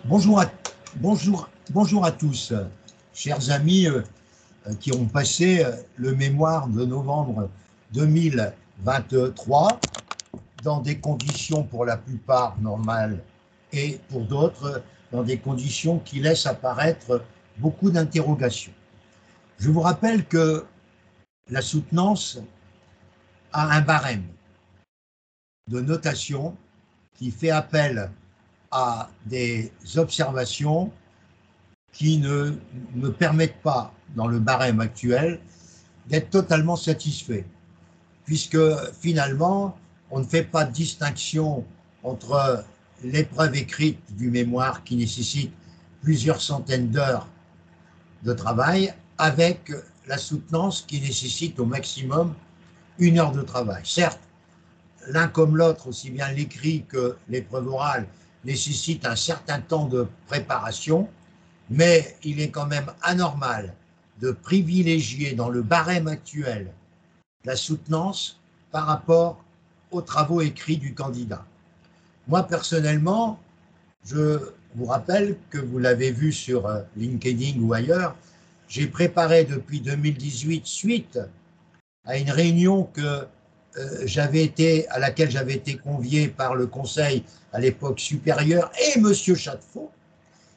Bonjour à tous, chers amis qui ont passé le mémoire de novembre 2023 dans des conditions pour la plupart normales et pour d'autres dans des conditions qui laissent apparaître beaucoup d'interrogations. Je vous rappelle que la soutenance a un barème de notation qui fait appel à des observations qui ne me permettent pas, dans le barème actuel, d'être totalement satisfait, puisque finalement, on ne fait pas de distinction entre l'épreuve écrite du mémoire qui nécessite plusieurs centaines d'heures de travail avec la soutenance qui nécessite au maximum 1 heure de travail. Certes, l'un comme l'autre, aussi bien l'écrit que l'épreuve orale, nécessite un certain temps de préparation, mais il est quand même anormal de privilégier dans le barème actuel la soutenance par rapport aux travaux écrits du candidat. Moi, personnellement, je vous rappelle que vous l'avez vu sur LinkedIn ou ailleurs, j'ai préparé depuis 2018, suite à une réunion à laquelle j'avais été convié par le conseil à l'époque supérieur et M. Chadefaux,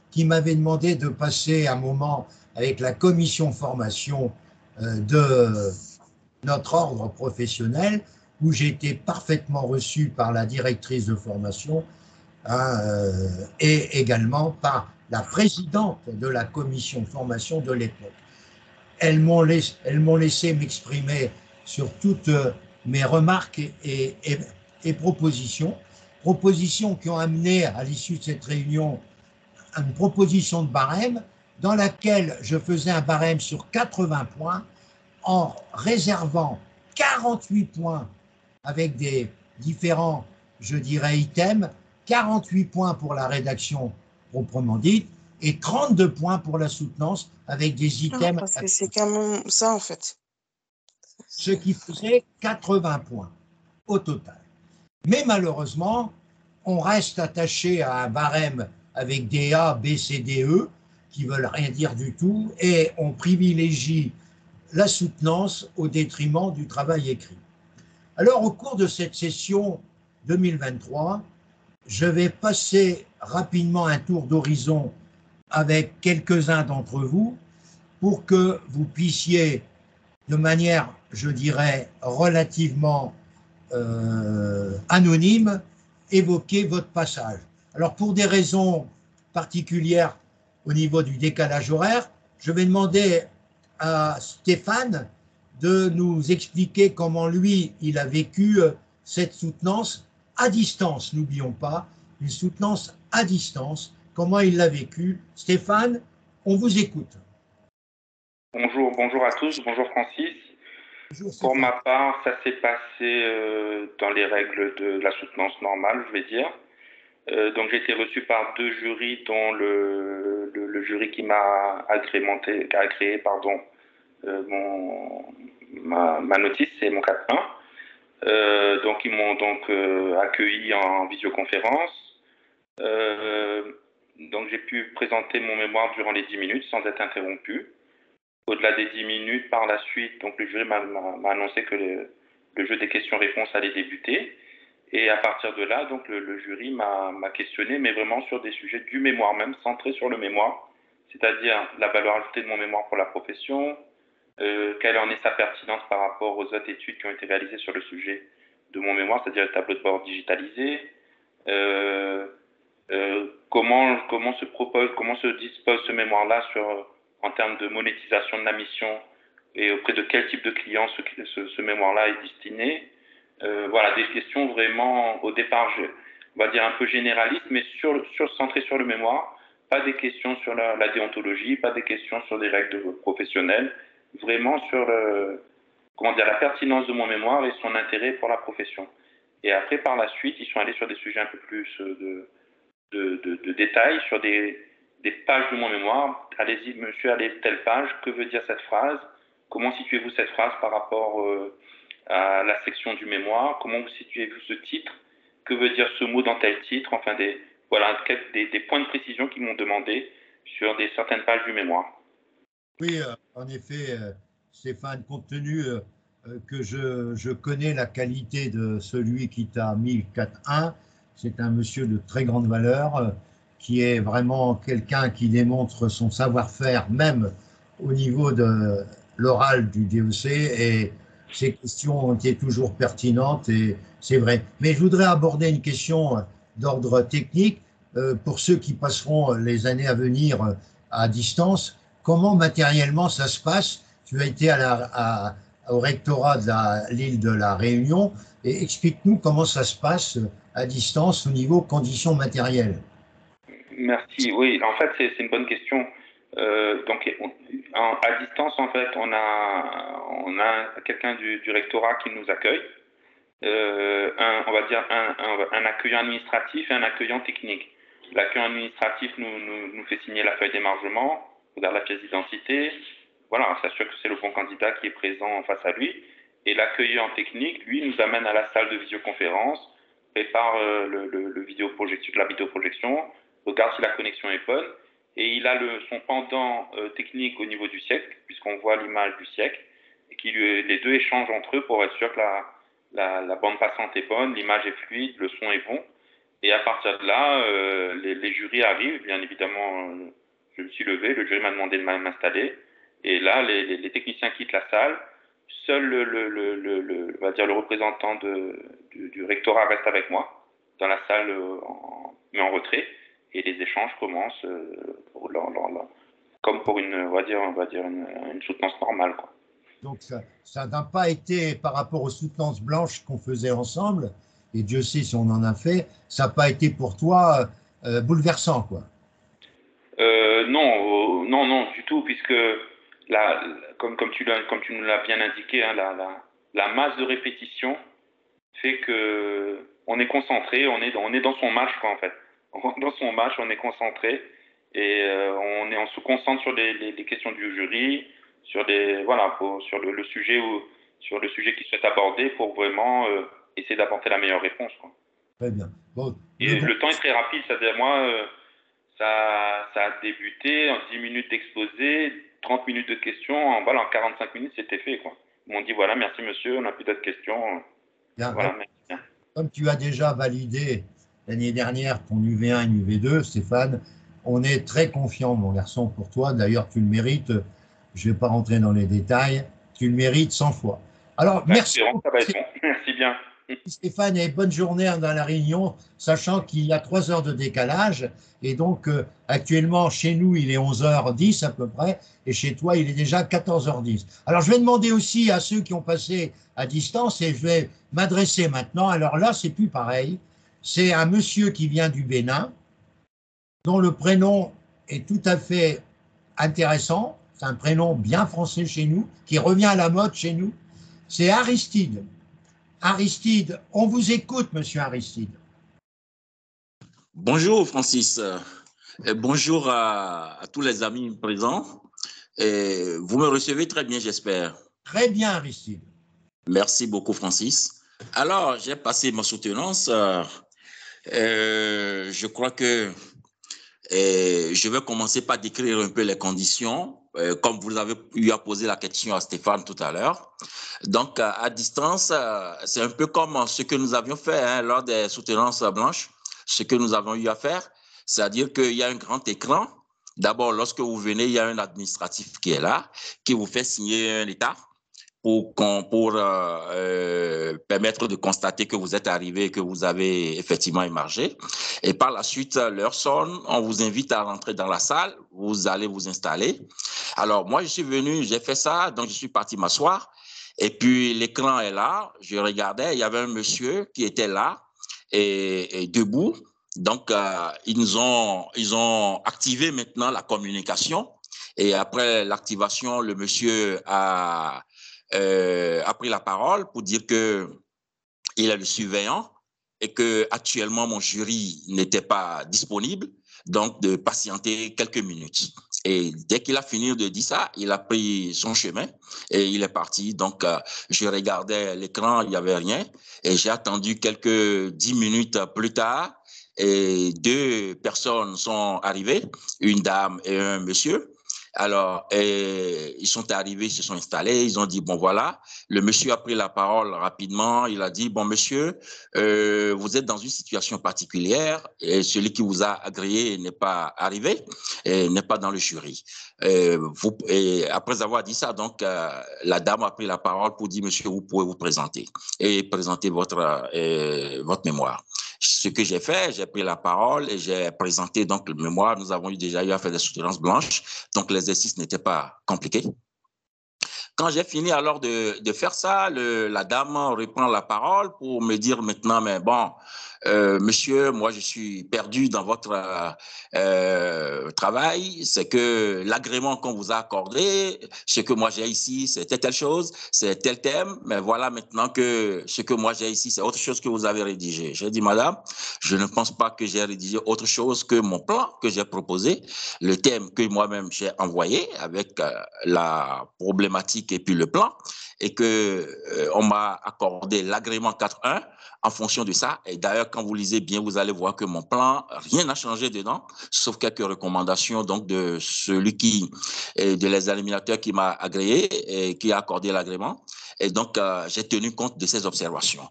qui m'avait demandé de passer un moment avec la commission formation de notre ordre professionnel, où j'ai été parfaitement reçu par la directrice de formation et également par la présidente de la commission de formation de l'époque. Elles m'ont laissé m'exprimer sur toutes mes remarques et propositions qui ont amené à l'issue de cette réunion une proposition de barème dans laquelle je faisais un barème sur 80 points en réservant 48 points avec des différents, je dirais, items, 48 points pour la rédaction proprement dite et 32 points pour la soutenance avec des items. Parce que c'est quand même ça en fait. Ce qui faisait 80 points au total. Mais malheureusement, on reste attaché à un barème avec des A, B, C, D, E qui veulent rien dire du tout et on privilégie la soutenance au détriment du travail écrit. Alors, au cours de cette session 2023, je vais passer rapidement un tour d'horizon avec quelques-uns d'entre vous pour que vous puissiez, de manière, je dirais, relativement anonyme, évoquer votre passage. Alors, pour des raisons particulières au niveau du décalage horaire, je vais demander à Stéphane de nous expliquer comment lui, il a vécu cette soutenance à distance. N'oublions pas, une soutenance à distance, comment il l'a vécu. Stéphane, on vous écoute. Bonjour à tous, bonjour Francis. Bonjour, pour ma part, ça s'est passé dans les règles de la soutenance normale, je vais dire. Donc j'ai été reçu par 2 jurys, dont le jury qui m'a agréé ma notice, c'est mon 4.1. Donc ils m'ont accueilli en visioconférence. Donc j'ai pu présenter mon mémoire durant les 10 minutes sans être interrompu. Au-delà des 10 minutes, par la suite, donc le jury m'a annoncé que le jeu des questions-réponses allait débuter. Et à partir de là, donc le jury m'a questionné, mais vraiment sur des sujets du mémoire même, centrés sur le mémoire, c'est-à-dire la valeur ajoutée de mon mémoire pour la profession, quelle en est sa pertinence par rapport aux autres études qui ont été réalisées sur le sujet de mon mémoire, c'est-à-dire le tableau de bord digitalisé, comment se dispose ce mémoire-là en termes de monétisation de la mission et auprès de quel type de client ce mémoire-là est destiné. Voilà, des questions vraiment, au départ, on va dire un peu généralistes, mais centrées sur le mémoire. Pas des questions sur la déontologie, pas des questions sur des règles professionnelles, vraiment sur la pertinence de mon mémoire et son intérêt pour la profession. Et après, par la suite, ils sont allés sur des sujets un peu plus de détails, sur des pages de mon mémoire. Allez-y, monsieur, allez telle page, que veut dire cette phrase? Comment situez-vous cette phrase par rapport à la section du mémoire? Comment vous situez-vous ce titre? Que veut dire ce mot dans tel titre? Enfin, voilà, des points de précision qu'ils m'ont demandé sur certaines pages du mémoire. Oui, en effet, Stéphane, compte tenu que je connais la qualité de celui qui t'a mis le 4-1, c'est un monsieur de très grande valeur, qui est vraiment quelqu'un qui démontre son savoir-faire, même au niveau de l'oral du DEC, et ses questions ont été toujours pertinentes, et c'est vrai. Mais je voudrais aborder une question d'ordre technique, pour ceux qui passeront les années à venir à distance. Comment matériellement ça se passe? Tu as été au rectorat de l'île de la Réunion, et explique-nous comment ça se passe à distance au niveau conditions matérielles. Merci. Oui, en fait, c'est une bonne question. Donc, à distance, en fait, on a quelqu'un du rectorat qui nous accueille. On va dire un accueillant administratif et un accueillant technique. L'accueillant administratif nous fait signer la feuille d'émargement, regarde la pièce d'identité, voilà, on s'assure que c'est le bon candidat qui est présent face à lui. Et l'accueillant technique, lui, nous amène à la salle de visioconférence, prépare la vidéoprojection, regarde si la connexion est bonne, et il a son pendant technique au niveau du siècle, puisqu'on voit l'image du siècle, et les deux échangent entre eux pour être sûr que la bande passante est bonne, l'image est fluide, le son est bon. Et à partir de là, les jurys arrivent. Bien évidemment, je me suis levé, le jury m'a demandé de m'installer. Et là, les techniciens quittent la salle. Seul on va dire le représentant du rectorat reste avec moi dans la salle, mais en retrait. Et les échanges commencent comme pour on va dire une soutenance normale, quoi. Donc ça n'a pas été par rapport aux soutenances blanches qu'on faisait ensemble, et Dieu sait si on en a fait, ça n'a pas été pour toi bouleversant, quoi. Non, du tout, puisque comme tu nous l'as bien indiqué, hein, la masse de répétition fait que on est concentré, on est dans son match, quoi, en fait. Dans son match, on est concentré et on se concentre sur les questions du jury, sur le sujet sur le sujet qu'il souhaite aborder pour vraiment essayer d'apporter la meilleure réponse, quoi. Très bien. Bon, Et le temps est très rapide, c'est-à-dire moi. Ça a débuté en 10 minutes d'exposé, 30 minutes de questions. En 45 minutes, c'était fait, quoi. Ils m'ont dit, voilà, merci monsieur, on n'a plus d'autres questions. bien, Voilà, merci. comme tu as déjà validé l'année dernière ton UV1 et UV2, Stéphane, on est très confiant, mon garçon, pour toi. D'ailleurs, tu le mérites. Je ne vais pas rentrer dans les détails. Tu le mérites 100 fois. Alors, merci. Ça va être bon. Merci bien. Stéphane, et bonne journée dans la Réunion, sachant qu'il y a 3 heures de décalage. Et donc, actuellement, chez nous, il est 11h10 à peu près. Et chez toi, il est déjà 14h10. Alors, je vais demander aussi à ceux qui ont passé à distance, et je vais m'adresser maintenant. Alors là, c'est plus pareil. C'est un monsieur qui vient du Bénin, dont le prénom est tout à fait intéressant. C'est un prénom bien français chez nous, qui revient à la mode chez nous. C'est Aristide. Aristide, on vous écoute, monsieur Aristide. Bonjour, Francis. Bonjour à tous les amis présents. Vous me recevez très bien, j'espère. Très bien, Aristide. Merci beaucoup, Francis. Alors, j'ai passé ma soutenance. Je crois que je vais commencer par décrire un peu les conditions, comme vous avez eu à poser la question à Stéphane tout à l'heure. Donc, à distance, c'est un peu comme ce que nous avions fait lors des soutenances blanches, ce que nous avons eu à faire, c'est-à-dire qu'il y a un grand écran. D'abord, lorsque vous venez, il y a un administratif qui est là, qui vous fait signer un état pour permettre de constater que vous êtes arrivé et que vous avez effectivement émargé. Et par la suite, l'heure sonne, on vous invite à rentrer dans la salle, vous allez vous installer. Alors, moi, je suis venu, j'ai fait ça, donc je suis parti m'asseoir. Et puis, l'écran est là, je regardais, il y avait un monsieur qui était là et debout. Donc, ils ont activé maintenant la communication. Et après l'activation, le monsieur a pris la parole pour dire qu'il est le surveillant et que actuellement mon jury n'était pas disponible, donc de patienter quelques minutes. Et dès qu'il a fini de dire ça, il a pris son chemin et il est parti. Donc, je regardais l'écran, il n'y avait rien. Et j'ai attendu quelques 10 minutes plus tard. et deux personnes sont arrivées, une dame et un monsieur. Alors, ils sont arrivés, ils se sont installés, ils ont dit, bon voilà, le monsieur a pris la parole rapidement, il a dit, bon monsieur, vous êtes dans une situation particulière et celui qui vous a agréé n'est pas arrivé, n'est pas dans le jury. Et après avoir dit ça, donc, la dame a pris la parole pour dire, monsieur, vous pouvez vous présenter et présenter votre mémoire. Ce que j'ai fait, j'ai pris la parole et j'ai présenté donc le mémoire. Nous avons déjà eu à faire des soutenances blanches, donc l'exercice n'était pas compliqué. Quand j'ai fini alors de faire ça, la dame reprend la parole pour me dire maintenant, mais bon, monsieur, moi je suis perdu dans votre travail, c'est que l'agrément qu'on vous a accordé, ce que moi j'ai ici, c'était telle chose, c'est tel thème, mais voilà maintenant que ce que moi j'ai ici, c'est autre chose que vous avez rédigé. J'ai dit, madame, je ne pense pas que j'ai rédigé autre chose que mon plan que j'ai proposé, le thème que moi-même j'ai envoyé avec la problématique et puis le plan, et qu'on m'a accordé l'agrément 4.1 en fonction de ça. Et d'ailleurs, quand vous lisez bien, vous allez voir que mon plan, rien n'a changé dedans, sauf quelques recommandations donc de celui de les éliminateurs qui m'a agréé et qui a accordé l'agrément. Et donc, j'ai tenu compte de ces observations.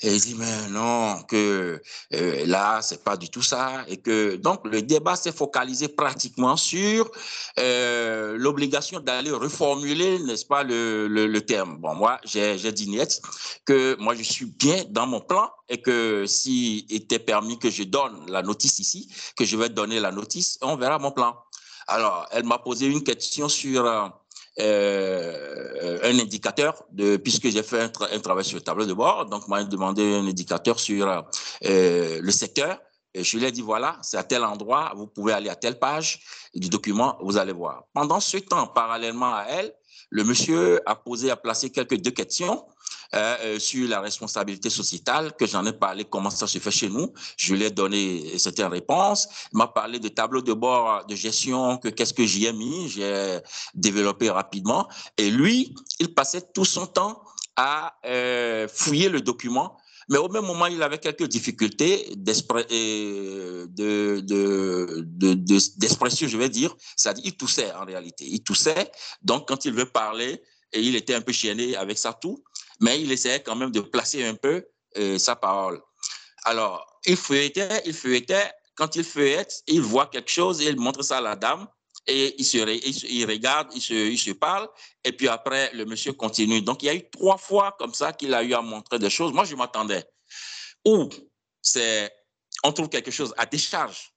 Et il dit, mais non, que là, c'est pas du tout ça. Et que donc, le débat s'est focalisé pratiquement sur l'obligation d'aller reformuler, n'est-ce pas, le terme. Bon, moi, j'ai dit net que moi, je suis bien dans mon plan et que s'il était permis que je donne la notice ici, que je vais donner la notice, on verra mon plan. Alors, elle m'a posé une question sur un indicateur, puisque j'ai fait un travail sur le tableau de bord. Donc, moi, j'ai demandé un indicateur sur le secteur. Et je lui ai dit, voilà, c'est à tel endroit, vous pouvez aller à telle page du document, vous allez voir. Pendant ce temps, parallèlement à elle, le monsieur a placé deux questions sur la responsabilité sociétale, que j'en ai parlé, comment ça se fait chez nous. Je lui ai donné certaines réponses. Il m'a parlé de tableau de bord de gestion, qu'est-ce que j'y ai mis, j'ai développé rapidement. Et lui, il passait tout son temps à fouiller le document. Mais au même moment, il avait quelques difficultés d'expression, je vais dire. C'est-à-dire, il toussait en réalité. Il toussait. Donc, quand il veut parler, et il était un peu chienné avec sa toux, mais il essayait quand même de placer un peu sa parole. Alors, il feuilletait. Quand il feuillette, il voit quelque chose et il montre ça à la dame. Et il regarde, il se parle, et puis après, le monsieur continue. Donc, il y a eu 3 fois comme ça qu'il a eu à montrer des choses. Moi, je m'attendais. Ou on trouve quelque chose à décharge,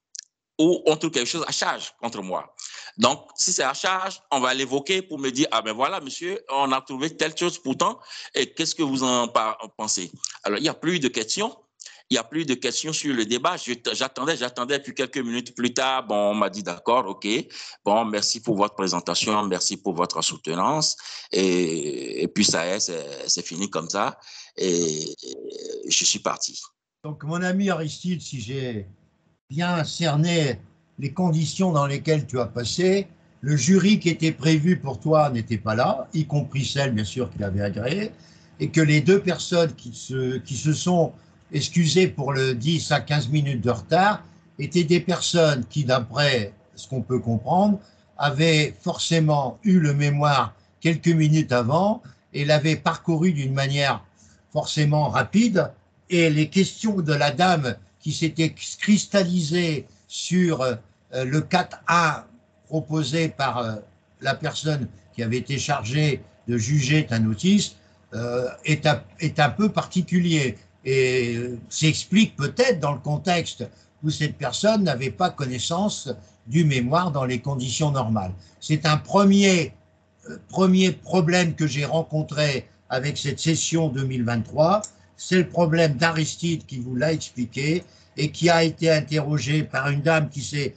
ou on trouve quelque chose à charge contre moi. Donc, si c'est à charge, on va l'évoquer pour me dire, ah ben voilà, monsieur, on a trouvé telle chose pourtant, et qu'est-ce que vous en pensez? Alors, il n'y a plus de questions. Il n'y a plus de questions sur le débat. J'attendais, puis quelques minutes plus tard, bon, on m'a dit d'accord, OK. Bon, merci pour votre présentation, merci pour votre soutenance. Et puis ça y est, c'est fini comme ça. Et je suis parti. Donc, mon ami Aristide, si j'ai bien cerné les conditions dans lesquelles tu as passé, le jury qui était prévu pour toi n'était pas là, y compris celle, bien sûr, qui l'avait agréé, et que les 2 personnes qui se sont excusées pour le 10 à 15 minutes de retard étaient des personnes qui, d'après ce qu'on peut comprendre, avaient forcément eu le mémoire quelques minutes avant et l'avaient parcouru d'une manière forcément rapide, et les questions de la dame qui s'était cristallisées sur le 4A proposé par la personne qui avait été chargée de juger ta notice est un peu particulier et s'explique peut-être dans le contexte où cette personne n'avait pas connaissance du mémoire dans les conditions normales. C'est un premier problème que j'ai rencontré avec cette session 2023. C'est le problème d'Aristide qui vous l'a expliqué et qui a été interrogé par une dame qui s'est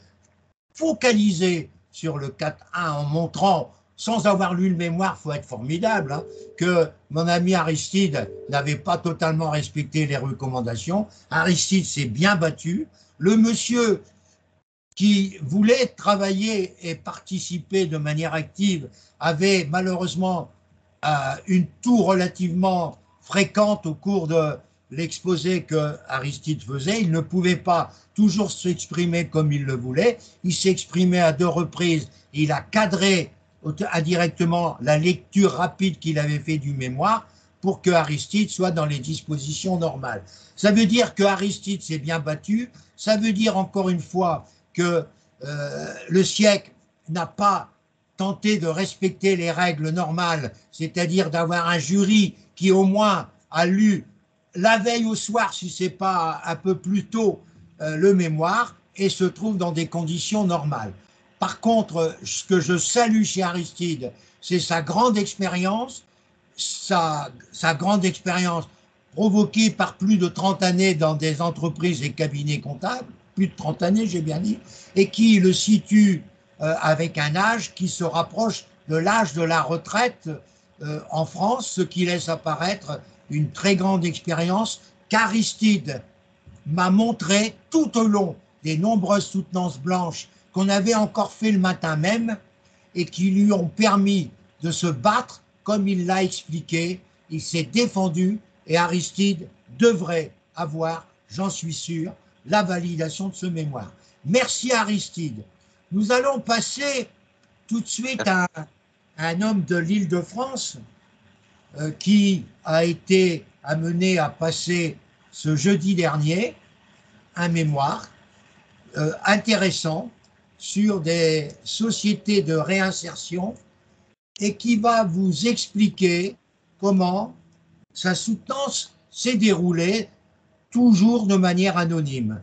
focalisée sur le 4.1 en montrant, sans avoir lu le mémoire, il faut être formidable, hein, que mon ami Aristide n'avait pas totalement respecté les recommandations. Aristide s'est bien battu. Le monsieur qui voulait travailler et participer de manière active avait malheureusement une toux relativement fréquente au cours l'exposé que Aristide faisait, il ne pouvait pas toujours s'exprimer comme il le voulait. Il s'exprimait à 2 reprises. Il a cadré indirectement la lecture rapide qu'il avait fait du mémoire pour que Aristide soit dans les dispositions normales. Ça veut dire que Aristide s'est bien battu. Ça veut dire encore une fois que le siècle n'a pas tenté de respecter les règles normales, c'est-à-dire d'avoir un jury qui au moins a lu la veille au soir, si ce n'est pas un peu plus tôt, le mémoire, et se trouve dans des conditions normales. Par contre, ce que je salue chez Aristide, c'est sa grande expérience, sa grande expérience provoquée par plus de 30 années dans des entreprises et cabinets comptables, plus de 30 années, j'ai bien dit, et qui le situe avec un âge qui se rapproche de l'âge de la retraite en France, ce qui laisse apparaître une très grande expérience qu'Aristide m'a montré tout au long des nombreuses soutenances blanches qu'on avait encore fait le matin même et qui lui ont permis de se battre comme il l'a expliqué. Il s'est défendu et Aristide devrait avoir, j'en suis sûr, la validation de ce mémoire. Merci Aristide. Nous allons passer tout de suite à un homme de l'Île-de-France qui a été amené à passer ce jeudi dernier un mémoire intéressant sur des sociétés de réinsertion et qui va vous expliquer comment sa soutenance s'est déroulée toujours de manière anonyme.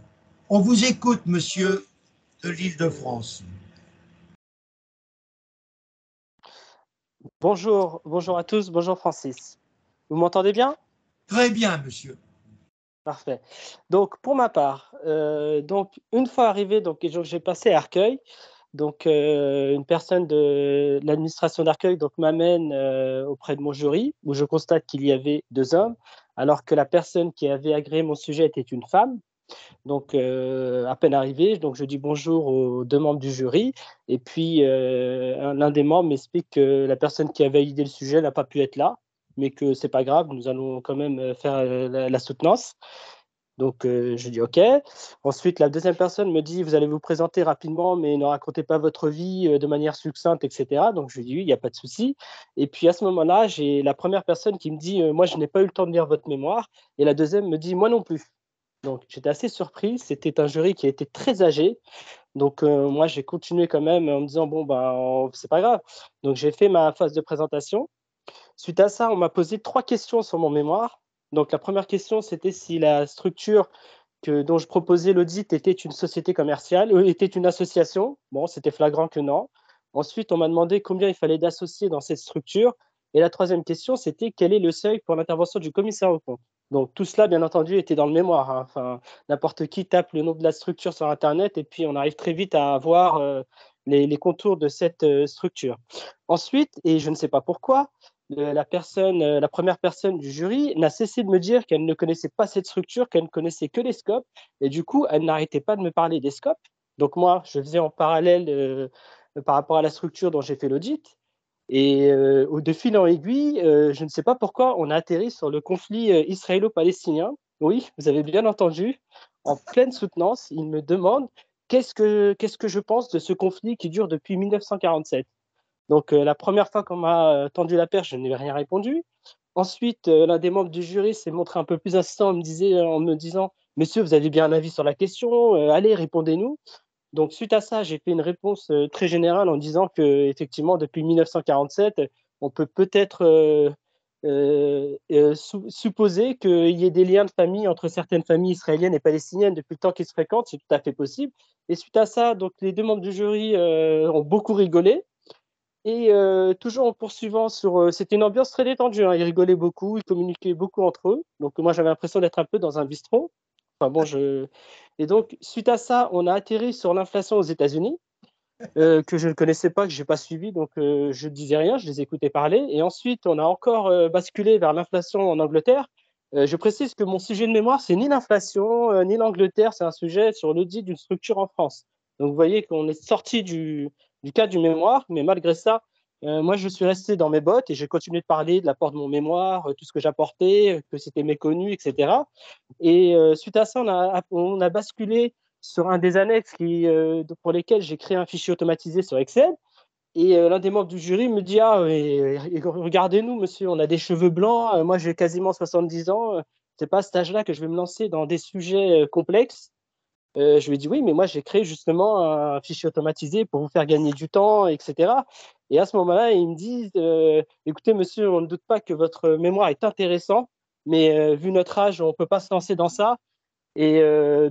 On vous écoute, monsieur de l'Île-de-France. Bonjour, bonjour à tous, bonjour Francis. Vous m'entendez bien? Très bien, monsieur. Parfait. Donc, pour ma part, donc, une fois arrivé, donc, j'ai passé à Arcueil. Donc, une personne de l'administration d'Arcueil m'amène auprès de mon jury, où je constate qu'il y avait 2 hommes, alors que la personne qui avait agréé mon sujet était une femme. Donc, à peine arrivé, donc je dis bonjour aux 2 membres du jury. Et puis, l'un des membres m'explique que la personne qui a validé le sujet n'a pas pu être là, mais que c'est pas grave, nous allons quand même faire la soutenance. Donc, je dis OK. Ensuite, la deuxième personne me dit, vous allez vous présenter rapidement, mais ne racontez pas votre vie de manière succincte, etc. Donc, je lui dis oui, il n'y a pas de souci. Et puis, à ce moment-là, j'ai la première personne qui me dit, moi, je n'ai pas eu le temps de lire votre mémoire. Et la deuxième me dit, moi non plus. Donc, j'étais assez surpris. C'était un jury qui était très âgé. Donc, moi, j'ai continué quand même en me disant, bon, ben, c'est pas grave. Donc, j'ai fait ma phase de présentation. Suite à ça, on m'a posé 3 questions sur mon mémoire. Donc, la première question, c'était si la structure dont je proposais l'audit était une société commerciale, était une association. Bon, c'était flagrant que non. Ensuite, on m'a demandé combien il fallait d'associés dans cette structure. Et la troisième question, c'était quel est le seuil pour l'intervention du commissaire aux comptes. Donc, tout cela, bien entendu, était dans le mémoire. Hein. Enfin, n'importe qui tape le nom de la structure sur Internet et puis on arrive très vite à avoir les contours de cette structure. Ensuite, et je ne sais pas pourquoi, la première personne du jury n'a cessé de me dire qu'elle ne connaissait pas cette structure, qu'elle ne connaissait que les scopes. Et du coup, elle n'arrêtait pas de me parler des scopes. Donc moi, je faisais en parallèle par rapport à la structure dont j'ai fait l'audit. Et de fil en aiguille, je ne sais pas pourquoi, on a atterri sur le conflit israélo-palestinien. Oui, vous avez bien entendu. En pleine soutenance, il me demande qu'est-ce que je pense de ce conflit qui dure depuis 1947. Donc, la première fois qu'on m'a tendu la perche, je n'ai rien répondu. Ensuite, l'un des membres du jury s'est montré un peu plus insistant en me disant « Monsieur, vous avez bien un avis sur la question, allez, répondez-nous ». Donc, suite à ça, j'ai fait une réponse très générale en disant qu'effectivement, depuis 1947, on peut peut-être supposer qu'il y ait des liens de famille entre certaines familles israéliennes et palestiniennes depuis le temps qu'ils se fréquentent, c'est tout à fait possible. Et suite à ça, donc, les 2 membres du jury ont beaucoup rigolé. Et toujours en poursuivant c'était une ambiance très détendue, hein. Ils rigolaient beaucoup, ils communiquaient beaucoup entre eux. Donc moi, j'avais l'impression d'être un peu dans un bistrot. Enfin bon, Et donc, suite à ça, on a atterri sur l'inflation aux États-Unis, que je ne connaissais pas, que je n'ai pas suivi. Donc, je ne disais rien, je les écoutais parler. Et ensuite, on a encore basculé vers l'inflation en Angleterre. Je précise que mon sujet de mémoire, c'est ni l'inflation, ni l'Angleterre. C'est un sujet sur l'audit d'une structure en France. Donc, vous voyez qu'on est sorti du cadre du mémoire, mais malgré ça, Moi, je suis resté dans mes bottes et j'ai continué de parler de l'apport de mon mémoire, tout ce que j'apportais, que c'était méconnu, etc. Et suite à ça, on a basculé sur un des annexes pour lesquels j'ai créé un fichier automatisé sur Excel. Et l'un des membres du jury me dit: Ah, regardez-nous, monsieur, on a des cheveux blancs. Moi, j'ai quasiment 70 ans. C'est pas à cet âge-là que je vais me lancer dans des sujets complexes. Je lui ai dit: Oui, mais moi, j'ai créé justement un fichier automatisé pour vous faire gagner du temps, etc. Et à ce moment-là, il me dit: Écoutez, monsieur, on ne doute pas que votre mémoire est intéressant, mais vu notre âge, on ne peut pas se lancer dans ça. Et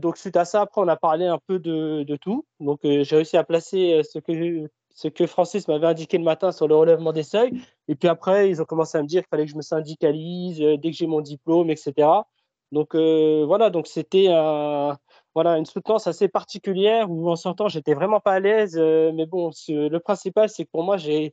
donc, suite à ça, après, on a parlé un peu de tout. Donc, j'ai réussi à placer ce que Francis m'avait indiqué le matin sur le relèvement des seuils. Et puis après, ils ont commencé à me dire qu'il fallait que je me syndicalise dès que j'ai mon diplôme, etc. Donc, voilà, donc c'était voilà, une soutenance assez particulière où en sortant, j'étais vraiment pas à l'aise. Mais bon, le principal, c'est que pour moi, j'ai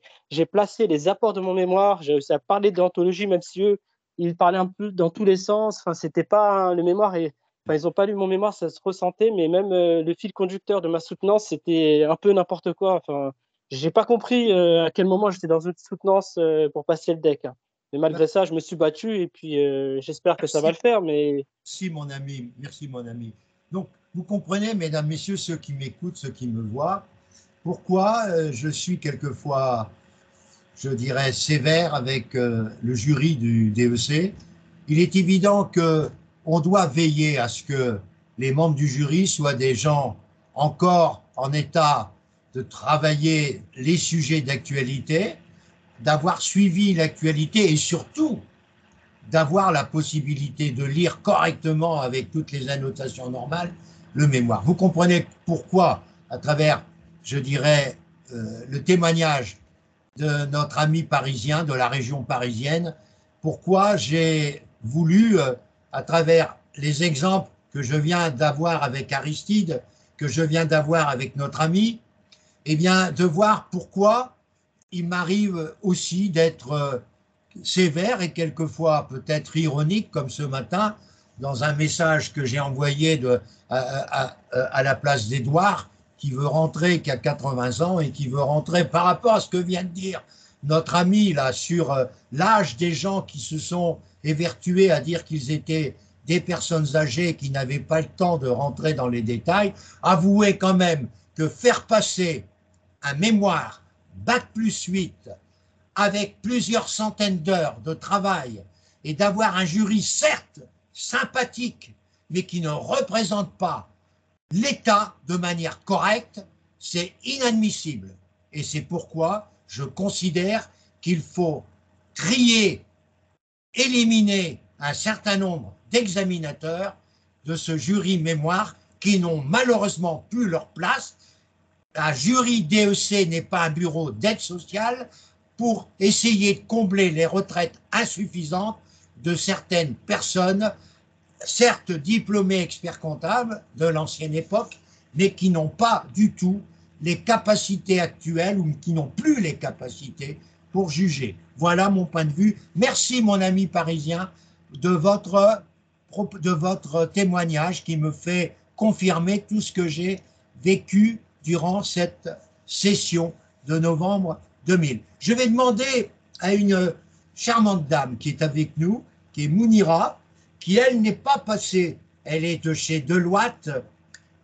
placé les apports de mon mémoire. J'ai réussi à parler d'anthologie, même si eux, ils parlaient un peu dans tous les sens. Enfin, c'était pas le mémoire et Enfin, ils n'ont pas lu mon mémoire, ça se ressentait, mais même le fil conducteur de ma soutenance, c'était un peu n'importe quoi. Enfin, j'ai pas compris à quel moment j'étais dans une soutenance pour passer le deck, hein. Mais malgré ça, je me suis battu et puis j'espère que ça va Merci, le faire. Mais merci mon ami, merci mon ami. Donc, vous comprenez, mesdames, messieurs, ceux qui m'écoutent, ceux qui me voient, pourquoi je suis quelquefois, je dirais, sévère avec le jury du DEC. Il est évident que on doit veiller à ce que les membres du jury soient des gens encore en état de travailler les sujets d'actualité, d'avoir suivi l'actualité et surtout d'avoir la possibilité de lire correctement avec toutes les annotations normales le mémoire. Vous comprenez pourquoi, à travers, je dirais, le témoignage de notre ami parisien, de la région parisienne, pourquoi j'ai voulu, à travers les exemples que je viens d'avoir avec Aristide, que je viens d'avoir avec notre ami, eh bien, de voir pourquoi il m'arrive aussi d'être sévère et quelquefois peut-être ironique, comme ce matin, dans un message que j'ai envoyé à la place d'Édouard, qui veut rentrer, qui a 80 ans et qui veut rentrer par rapport à ce que vient de dire notre ami là sur l'âge des gens qui se sont évertués à dire qu'ils étaient des personnes âgées qui n'avaient pas le temps de rentrer dans les détails. Avouez quand même que faire passer un mémoire Bac plus 8 avec plusieurs centaines d'heures de travail et d'avoir un jury certes sympathique, mais qui ne représente pas l'État de manière correcte, c'est inadmissible. Et c'est pourquoi je considère qu'il faut trier, éliminer un certain nombre d'examinateurs de ce jury mémoire qui n'ont malheureusement plus leur place. Un jury DEC n'est pas un bureau d'aide sociale pour essayer de combler les retraites insuffisantes de certaines personnes, certes diplômés experts comptables de l'ancienne époque, mais qui n'ont pas du tout les capacités actuelles ou qui n'ont plus les capacités pour juger. Voilà mon point de vue. Merci mon ami parisien de votre témoignage qui me fait confirmer tout ce que j'ai vécu durant cette session de novembre 2000. Je vais demander à une charmante dame qui est avec nous, qui est Mounira, qui elle n'est pas passée, elle est de chez Deloitte,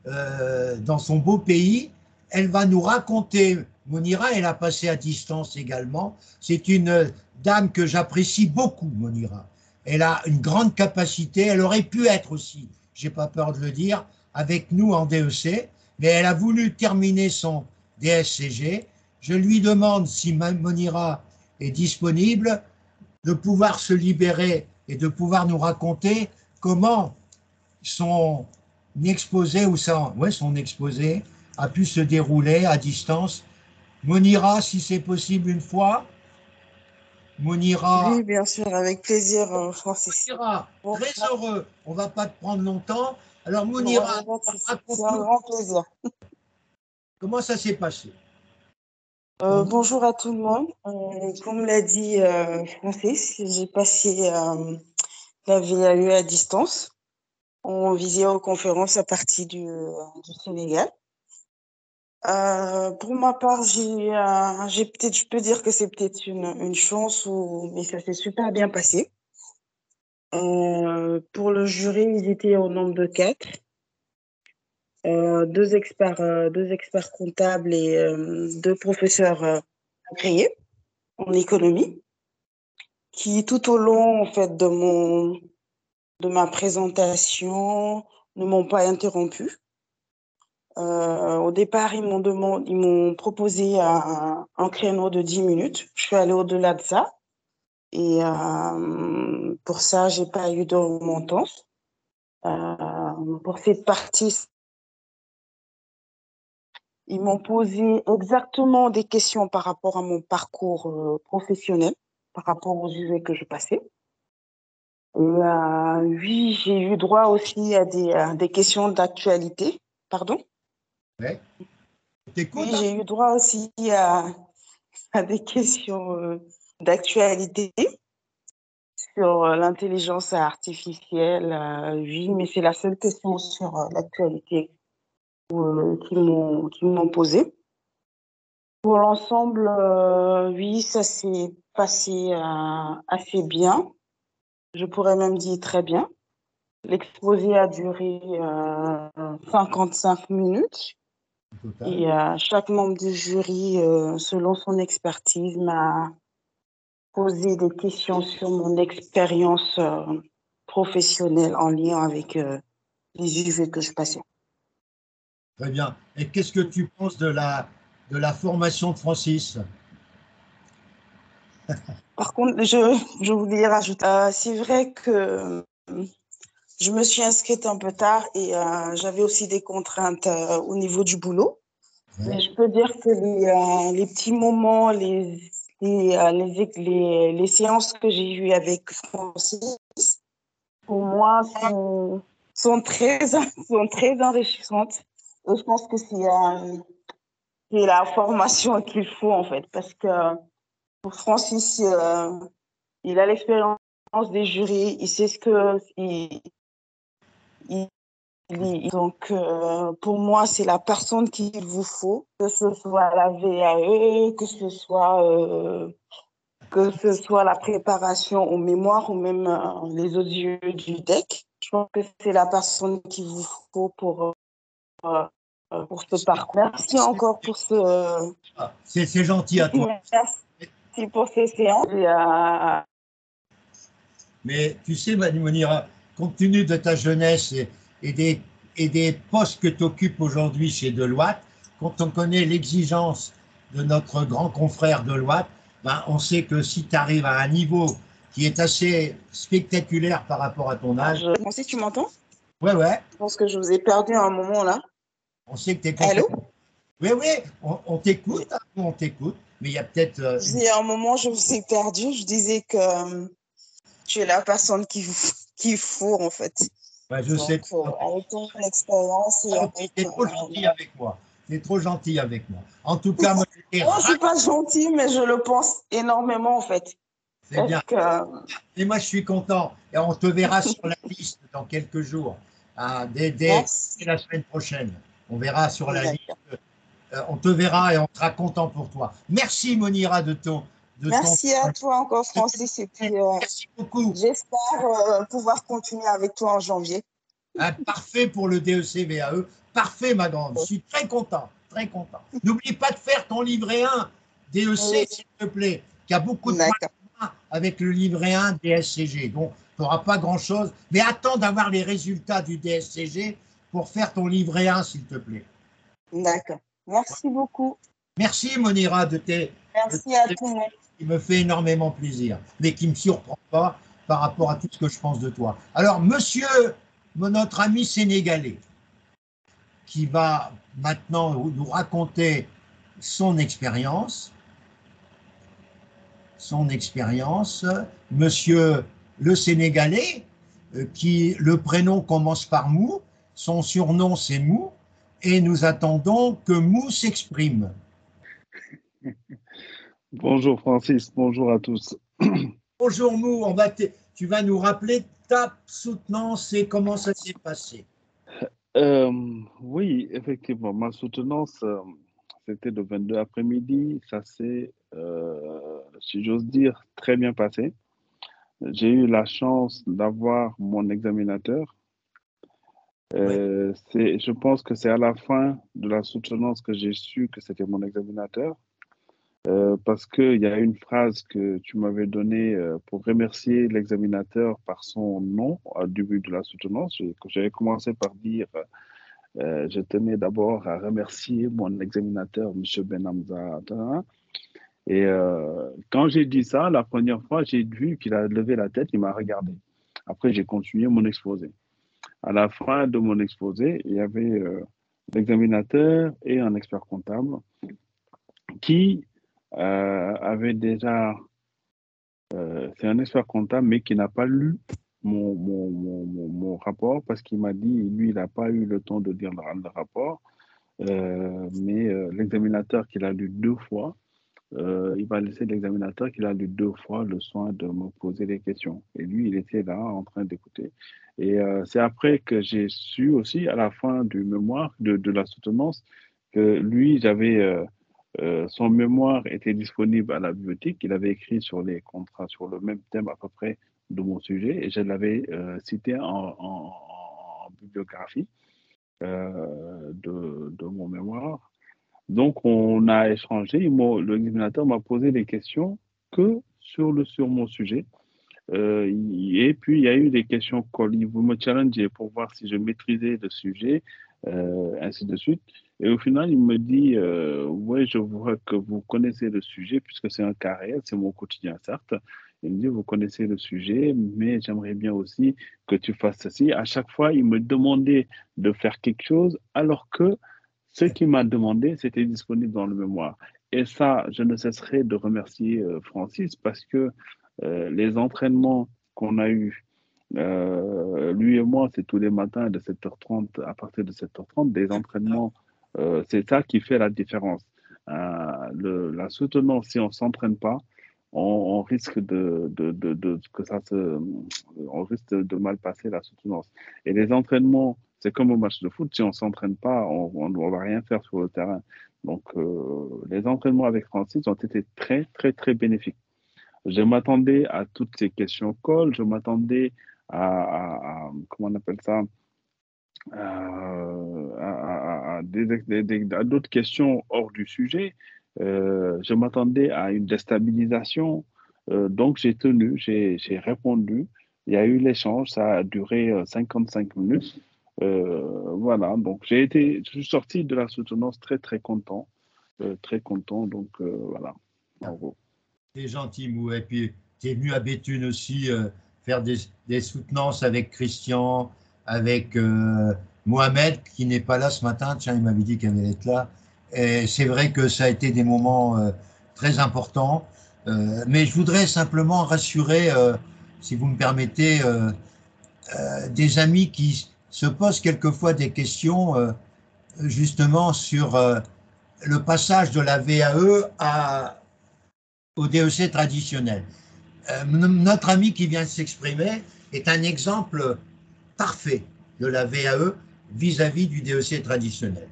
dans son beau pays. Elle va nous raconter, Mounira, elle a passé à distance également. C'est une dame que j'apprécie beaucoup, Mounira. Elle a une grande capacité, elle aurait pu être aussi, j'ai pas peur de le dire, avec nous en DEC, mais elle a voulu terminer son DSCG. Je lui demande si Mounira est disponible, de pouvoir se libérer et de pouvoir nous raconter comment son exposé son exposé a pu se dérouler à distance. Mounira, si c'est possible une fois. Mounira. Oui, bien sûr, avec plaisir, Francis. Mounira, très heureux. On ne va pas te prendre longtemps. Alors, Non, Mounira, c'est un grand plaisir. comment ça s'est passé? Bonjour à tout le monde. Comme l'a dit Francis, j'ai passé la VAE à distance en visioconférence à partir du Sénégal. Pour ma part, peut-être, je peux dire que c'est peut-être une chance, mais ça s'est super bien passé. Pour le jury, ils étaient au nombre de 4. Deux experts comptables et 2 professeurs agréés en économie, qui tout au long en fait de ma présentation ne m'ont pas interrompu. Au départ, ils m'ont proposé un créneau de 10 minutes. Je suis allée au-delà de ça. Et pour ça, j'ai pas eu de remontance. Pour cette partie, ils m'ont posé exactement des questions par rapport à mon parcours professionnel, par rapport aux UV que je passais. Et oui, j'ai eu droit aussi à des questions d'actualité. Pardon? Ouais. T'écoutes, Oui, hein? j'ai eu droit aussi à des questions d'actualité sur l'intelligence artificielle. Oui, mais c'est la seule question sur l'actualité qu'ils m'ont posée. Pour l'ensemble, oui, ça s'est passé assez bien. Je pourrais même dire très bien. L'exposé a duré 55 minutes Total. et chaque membre du jury, selon son expertise, m'a posé des questions sur mon expérience professionnelle en lien avec les UV que je passais. Très bien. Et qu'est-ce que tu penses de la formation de Francis? Par contre, je voulais rajouter, c'est vrai que je me suis inscrite un peu tard et j'avais aussi des contraintes au niveau du boulot. Ouais. Mais je peux dire que les petits moments, les séances que j'ai eues avec Francis, pour moi, sont sont très enrichissantes. Et je pense que c'est la formation qu'il faut, en fait, parce que pour Francis, il a l'expérience des jurys, il sait ce que il, donc pour moi, c'est la personne qu'il vous faut, que ce soit la VAE, que ce soit la préparation au mémoire ou même les audios du DEC. Je pense que c'est la personne qu'il vous faut pour ce parcours. Merci encore pour Ah, c'est gentil à toi. merci pour ces séances. Et, Mais tu sais, Monira, compte tenu de ta jeunesse et des, et des postes que tu occupes aujourd'hui chez Deloitte, quand on connaît l'exigence de notre grand confrère Deloitte, ben, on sait que si tu arrives à un niveau qui est assez spectaculaire par rapport à ton âge, Francis, tu m'entends? ouais, ouais, Je pense que je vous ai perdu à un moment là. on sait que tu es Allô? compétent. Oui, oui, on t'écoute, hein, on t'écoute, mais il y a peut-être Je disais, à un moment, je vous ai perdu. Je disais que tu es la personne qu'il faut, en fait. ouais, je sais. Donc, avec ton expérience et avec... Tu es trop gentil avec moi. Tu es trop gentil avec moi. En tout cas, moi, j'étais Non, je ravi. suis pas gentille, mais je le pense énormément, en fait. C'est Parce bien. que... Et moi, je suis content. Et on te verra sur la liste dans quelques jours, hein, dès Merci. la semaine prochaine. On verra sur la liste. D'accord. On te verra et on sera content pour toi. Merci, Monira, de ton. Merci à toi encore, Francis. Et puis, Merci beaucoup. j'espère pouvoir continuer avec toi en janvier. Hein, parfait pour le DEC VAE. Parfait, ma grande. Je suis très content. Très content. N'oublie pas de faire ton livret 1 Oui, DEC, s'il te plaît, qui a beaucoup de points d'accord. communs avec le livret 1 DSCG. Donc, tu n'auras pas grand-chose. Mais attends d'avoir les résultats du DSCG pour faire ton livret 1, s'il te plaît. D'accord. Merci beaucoup. Merci, Monira, Merci à tout le monde. qui me fait énormément plaisir, mais qui ne me surprend pas par rapport à tout ce que je pense de toi. Alors, monsieur, notre ami sénégalais, qui va maintenant nous raconter son expérience, monsieur le Sénégalais, qui le prénom commence par Mou, son surnom c'est Mou, et nous attendons que Mou s'exprime. Bonjour Francis, bonjour à tous. Bonjour Mou, tu vas nous rappeler ta soutenance et comment ça s'est passé. Oui, effectivement, ma soutenance c'était le 22 après-midi. Ça s'est, si j'ose dire, très bien passé. J'ai eu la chance d'avoir mon examinateur. Je pense que c'est à la fin de la soutenance que j'ai su que c'était mon examinateur. Parce qu'il y a une phrase que tu m'avais donnée pour remercier l'examinateur par son nom au début de la soutenance. J'avais commencé par dire je tenais d'abord à remercier mon examinateur, M. Benhamza. Et quand j'ai dit ça, la première fois, j'ai vu qu'il a levé la tête, il m'a regardé. Après, j'ai continué mon exposé. À la fin de mon exposé, il y avait l'examinateur et un expert comptable qui avait déjà, c'est un expert comptable, mais qui n'a pas lu mon rapport parce qu'il m'a dit, lui, il n'a pas eu le temps de lire le rapport, mais l'examinateur qui l'a lu 2 fois, il va laisser l'examinateur qui l'a lu 2 fois le soin de me poser des questions. Et lui, il était là en train d'écouter. Et c'est après que j'ai su aussi, à la fin du mémoire, de la soutenance, que lui, son mémoire était disponible à la bibliothèque. Il avait écrit sur les contrats, sur le même thème à peu près de mon sujet, et je l'avais cité en bibliographie de mon mémoire. Donc, on a échangé. L'examinateur m'a posé des questions que sur mon sujet. Et puis, il y a eu des questions il vous me challenger pour voir si je maîtrisais le sujet, ainsi de suite. Et au final, il me dit, ouais, je vois que vous connaissez le sujet, puisque c'est un cas réel, c'est mon quotidien, certes. Il me dit, vous connaissez le sujet, mais j'aimerais bien aussi que tu fasses ceci. À chaque fois, il me demandait de faire quelque chose, alors que ce qu'il m'a demandé, c'était disponible dans le mémoire. Et ça, je ne cesserai de remercier Francis parce que les entraînements qu'on a eus, lui et moi, c'est tous les matins de 7h30, à partir de 7h30, des entraînements, c'est ça qui fait la différence. La soutenance, si on ne s'entraîne pas, on risque on risque de mal passer la soutenance. Et les entraînements, c'est comme au match de foot, si on ne s'entraîne pas, on ne va rien faire sur le terrain. Donc, les entraînements avec Francis ont été très, très, très bénéfiques. Je m'attendais à toutes ces questions colle, je m'attendais comment on appelle ça, à d'autres questions hors du sujet. Je m'attendais à une déstabilisation. Donc, j'ai tenu, j'ai répondu. Il y a eu l'échange, ça a duré 55 minutes. Voilà, donc je suis sorti de la soutenance très, très content. Très content, donc voilà, en gros. C'est gentil, Mou. Et puis, tu es venu à Béthune aussi faire des soutenances avec Christian, avec Mohamed, qui n'est pas là ce matin. Tiens, il m'avait dit qu'il allait être là. Et c'est vrai que ça a été des moments très importants. Mais je voudrais simplement rassurer, si vous me permettez, des amis qui se posent quelquefois des questions justement sur le passage de la VAE au DEC traditionnel. Notre ami qui vient de s'exprimer est un exemple parfait de la VAE vis-à-vis du DEC traditionnel.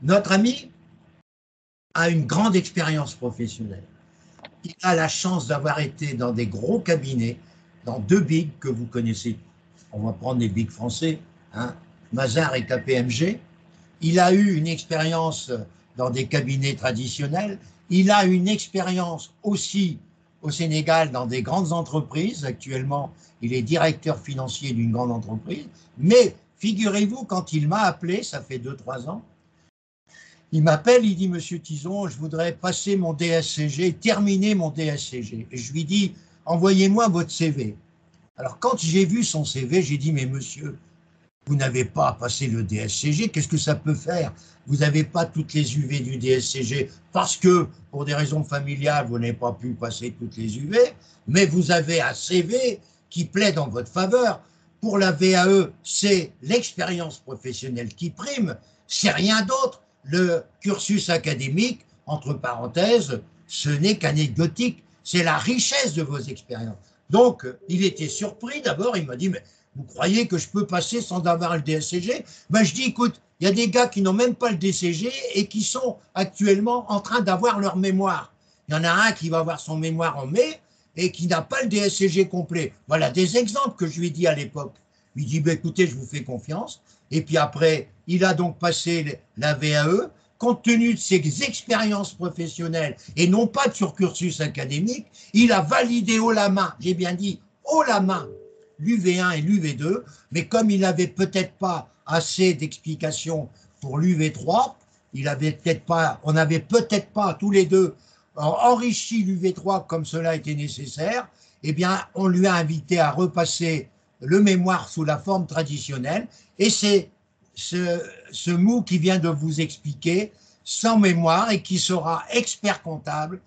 Notre ami a une grande expérience professionnelle. Il a la chance d'avoir été dans des gros cabinets, dans 2 bigs que vous connaissez. On va prendre les bigs français, hein, Mazars et KPMG. Il a eu une expérience dans des cabinets traditionnels. Il a une expérience aussi au Sénégal dans des grandes entreprises. Actuellement, il est directeur financier d'une grande entreprise. Mais figurez-vous, quand il m'a appelé, ça fait 2-3 ans, il m'appelle, il dit, Monsieur Tison, je voudrais passer mon DSCG, terminer mon DSCG. Et je lui dis, envoyez-moi votre CV. Alors, quand j'ai vu son CV, j'ai dit, mais monsieur, vous n'avez pas passé le DSCG, qu'est-ce que ça peut faire? Vous n'avez pas toutes les UV du DSCG parce que, pour des raisons familiales, vous n'avez pas pu passer toutes les UV, mais vous avez un CV qui plaide en votre faveur. Pour la VAE, c'est l'expérience professionnelle qui prime, c'est rien d'autre. Le cursus académique, entre parenthèses, ce n'est qu'anecdotique, c'est la richesse de vos expériences. Donc, il était surpris d'abord, il m'a dit, mais vous croyez que je peux passer sans avoir le DSCG? Ben, je dis, écoute, Il y a des gars qui n'ont même pas le DCG et qui sont actuellement en train d'avoir leur mémoire. Il y en a un qui va avoir son mémoire en mai et qui n'a pas le DSCG complet. Voilà des exemples que je lui ai dit à l'époque. Il dit, bah, écoutez, je vous fais confiance. Et puis après, il a donc passé la VAE. Compte tenu de ses expériences professionnelles et non pas de son cursus académique, il a validé haut la main, j'ai bien dit haut la main, l'UV1 et l'UV2, mais comme il n'avait peut-être pas assez d'explications pour l'UV3, on n'avait peut-être pas tous les deux enrichi l'UV3 comme cela était nécessaire, eh bien, on lui a invité à repasser le mémoire sous la forme traditionnelle, et c'est ce mot qui vient de vous expliquer, sans mémoire, et qui sera expert comptable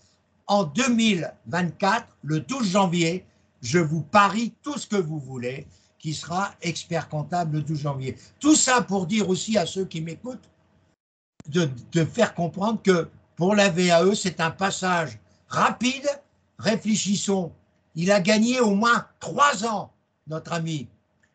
en 2024, le 12 janvier. Je vous parie tout ce que vous voulez, qui sera expert comptable le 12 janvier. Tout ça pour dire aussi à ceux qui m'écoutent, de faire comprendre que pour la VAE, c'est un passage rapide. Réfléchissons, il a gagné au moins 3 ans, notre ami,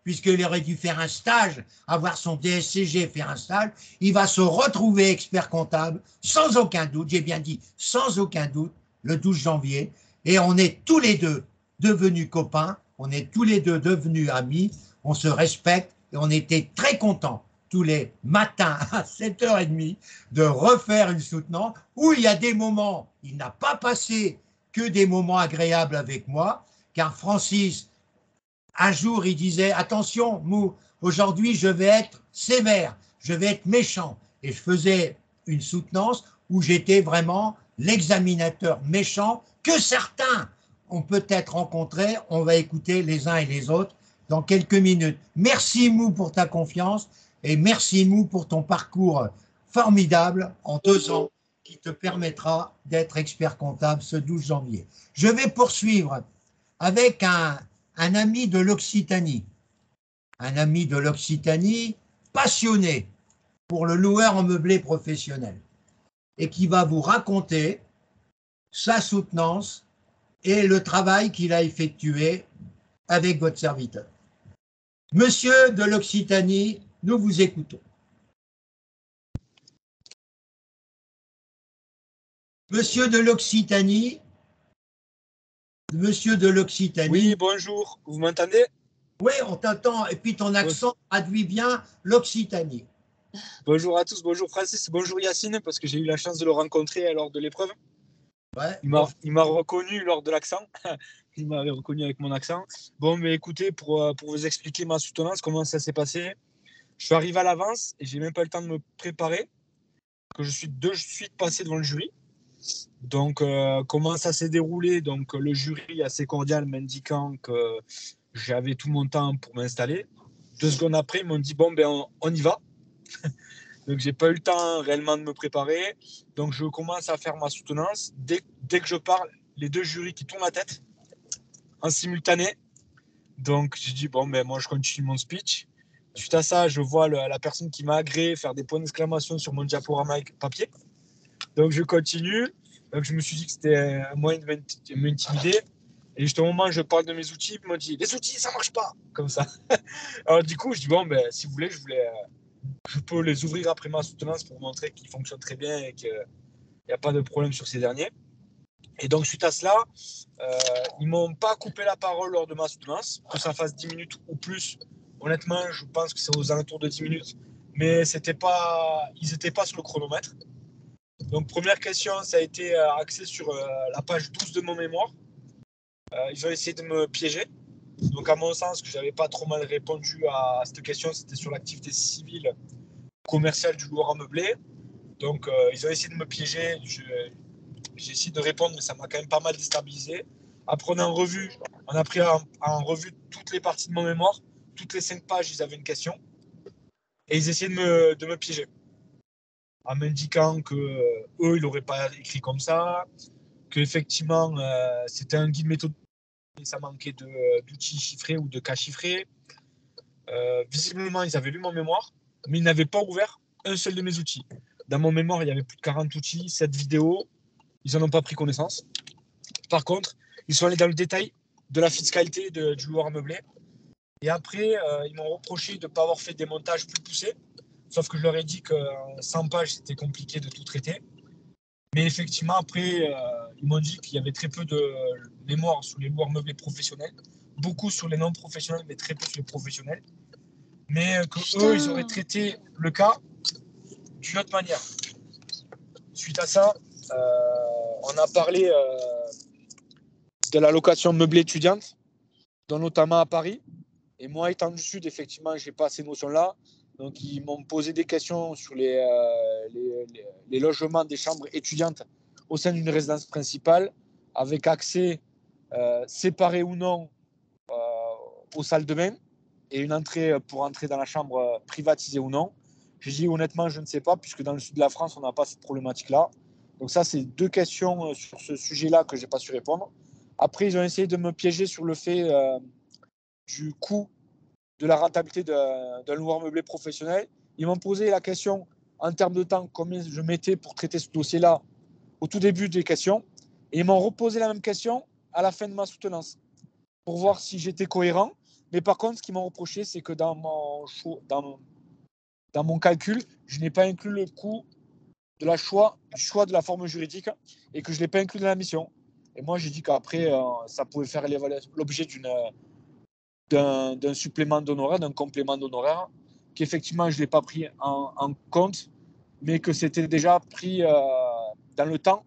puisqu'il aurait dû faire un stage, avoir son DSCG, faire un stage. Il va se retrouver expert comptable, sans aucun doute, j'ai bien dit sans aucun doute, le 12 janvier. Et on est tous les deux devenus copains, on est tous les deux devenus amis, on se respecte et on était très contents tous les matins à 7h30 de refaire une soutenance où il y a des moments, il n'a pas passé que des moments agréables avec moi, car Francis, un jour, il disait, attention, Mou, aujourd'hui, je vais être sévère, je vais être méchant. Et je faisais une soutenance où j'étais vraiment l'examinateur méchant que certains ont peut-être rencontré. On va écouter les uns et les autres dans quelques minutes. Merci, Mou, pour ta confiance et merci, Mou, pour ton parcours formidable en 2 ans qui te permettra d'être expert comptable ce 12 janvier. Je vais poursuivre avec un ami de l'Occitanie, passionné pour le loueur en meublé professionnel et qui va vous raconter sa soutenance et le travail qu'il a effectué avec votre serviteur. Monsieur de l'Occitanie, nous vous écoutons. Monsieur de l'Occitanie. Oui, bonjour, vous m'entendez? Oui, on t'entend, et puis ton accent traduit bien l'Occitanie. Bonjour à tous, bonjour Francis, bonjour Yacine, parce que j'ai eu la chance de le rencontrer lors de l'épreuve. Ouais, il m'a reconnu lors de l'accent, il m'avait reconnu avec mon accent. Bon, mais écoutez, pour vous expliquer ma soutenance, comment ça s'est passé, je suis arrivé à l'avance et j'ai même pas eu le temps de me préparer, que je suis de suite passé devant le jury. Donc, comment ça s'est déroulé? Donc, le jury assez cordial m'indiquant que j'avais tout mon temps pour m'installer. 2 secondes après, ils m'ont dit bon, ben, on y va. Donc, j'ai pas eu le temps réellement de me préparer. Donc, je commence à faire ma soutenance. Dès que je parle, les 2 jurys qui tournent la tête en simultané. Donc, j'ai dit bon, ben, moi, je continue mon speech. Suite à ça, je vois la personne qui m'a agréé faire des points d'exclamation sur mon diaporama papier. Donc, je continue. Donc, je me suis dit que c'était un moyen de m'intimider. Et juste au moment où je parle de mes outils, ils m'ont dit les outils, ça marche pas. Comme ça. Alors, du coup, je dis bon, ben, si vous voulez, je peux les ouvrir après ma soutenance pour montrer qu'ils fonctionnent très bien et qu'il n'y a pas de problème sur ces derniers. Et donc, suite à cela, ils ne m'ont pas coupé la parole lors de ma soutenance, que ça fasse 10 minutes ou plus. Honnêtement, je pense que c'est aux alentours de 10 minutes. Mais ils n'étaient pas sur le chronomètre. Donc, première question, ça a été axé sur la page 12 de mon mémoire. Ils ont essayé de me piéger. Donc, à mon sens, que je n'avais pas trop mal répondu à cette question, c'était sur l'activité civile commerciale du loueur en meublé. Donc, ils ont essayé de me piéger. J'ai essayé de répondre, mais ça m'a quand même pas mal déstabilisé. Après, on a pris en revue toutes les parties de mon mémoire. Toutes les 5 pages, ils avaient une question. Et ils essayaient de me piéger. En m'indiquant qu'eux, ils n'auraient pas écrit comme ça, qu'effectivement, c'était un guide méthode, et ça manquait d'outils chiffrés ou de cas chiffrés. Visiblement, ils avaient lu mon mémoire, mais ils n'avaient pas ouvert un seul de mes outils. Dans mon mémoire, il y avait plus de 40 outils, 7 vidéos. Ils n'en ont pas pris connaissance. Par contre, ils sont allés dans le détail de la fiscalité du loueur meublé. Et après, ils m'ont reproché de ne pas avoir fait des montages plus poussés. Sauf que je leur ai dit qu'en 100 pages, c'était compliqué de tout traiter. Mais effectivement, après, ils m'ont dit qu'il y avait très peu de mémoire sur les loueurs meublés professionnels, beaucoup sur les non-professionnels, mais très peu sur les professionnels. Mais qu'eux, ils auraient traité le cas d'une autre manière. Suite à ça, on a parlé de la location meublée étudiante, dont notamment à Paris. Et moi, étant du Sud, effectivement, je n'ai pas ces notions-là. Donc, ils m'ont posé des questions sur les logements des chambres étudiantes au sein d'une résidence principale, avec accès séparé ou non aux salles de bain et une entrée pour entrer dans la chambre privatisée ou non. J'ai dit honnêtement, je ne sais pas, puisque dans le sud de la France, on n'a pas cette problématique-là. Donc ça, c'est 2 questions sur ce sujet-là que je n'ai pas su répondre. Après, ils ont essayé de me piéger sur le fait du coût de la rentabilité d'un loueur meublé professionnel. Ils m'ont posé la question en termes de temps, combien je mettais pour traiter ce dossier-là au tout début des questions. Et ils m'ont reposé la même question à la fin de ma soutenance pour voir si j'étais cohérent. Mais par contre, ce qu'ils m'ont reproché, c'est que dans mon calcul, je n'ai pas inclus le coût du choix de la forme juridique et que je ne l'ai pas inclus dans la mission. Et moi, j'ai dit qu'après, ça pouvait faire l'objet d'un supplément d'honoraires, d'un complément d'honoraires, qu'effectivement, je ne l'ai pas pris en compte, mais que c'était déjà pris dans le temps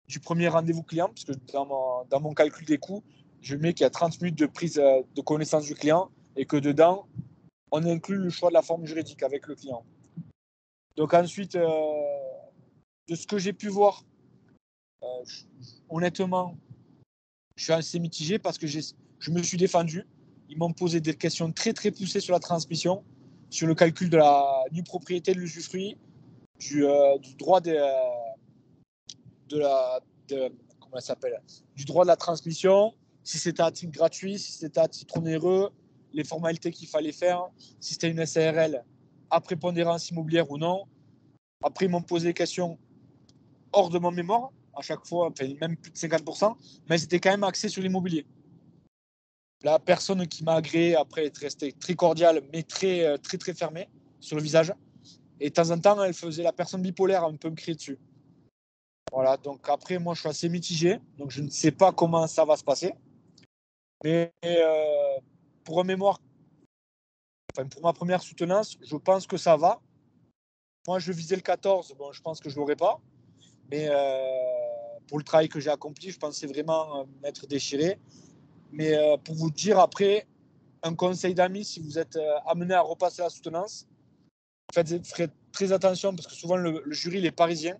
du premier rendez-vous client, parce que dans mon calcul des coûts, je mets qu'il y a 30 minutes de prise de connaissance du client et que dedans, on inclut le choix de la forme juridique avec le client. Donc ensuite, de ce que j'ai pu voir, honnêtement, je suis assez mitigé parce que je me suis défendu. Ils m'ont posé des questions très très poussées sur la transmission, sur le calcul de la nue propriété de l'usufruit, du droit du droit de la transmission, si c'était à titre gratuit, si c'était à titre onéreux, les formalités qu'il fallait faire, si c'était une SARL à prépondérance immobilière ou non. Après, ils m'ont posé des questions hors de mon mémoire, à chaque fois, enfin, même plus de 50%, mais c'était quand même axé sur l'immobilier. La personne qui m'a agréé, après, est restée très cordiale, mais très, très, très fermée sur le visage. Et de temps en temps, elle faisait la personne bipolaire un peu me crier dessus. Voilà, donc après, moi, je suis assez mitigé. Donc, je ne sais pas comment ça va se passer. Mais pour un mémoire, enfin, pour ma première soutenance, je pense que ça va. Moi, je visais le 14. Bon, je pense que je ne l'aurai pas. Mais pour le travail que j'ai accompli, je pensais vraiment m'être déchiré. Mais pour vous dire, après, un conseil d'amis, si vous êtes amené à repasser la soutenance, faites très attention parce que souvent, le jury, il est parisien.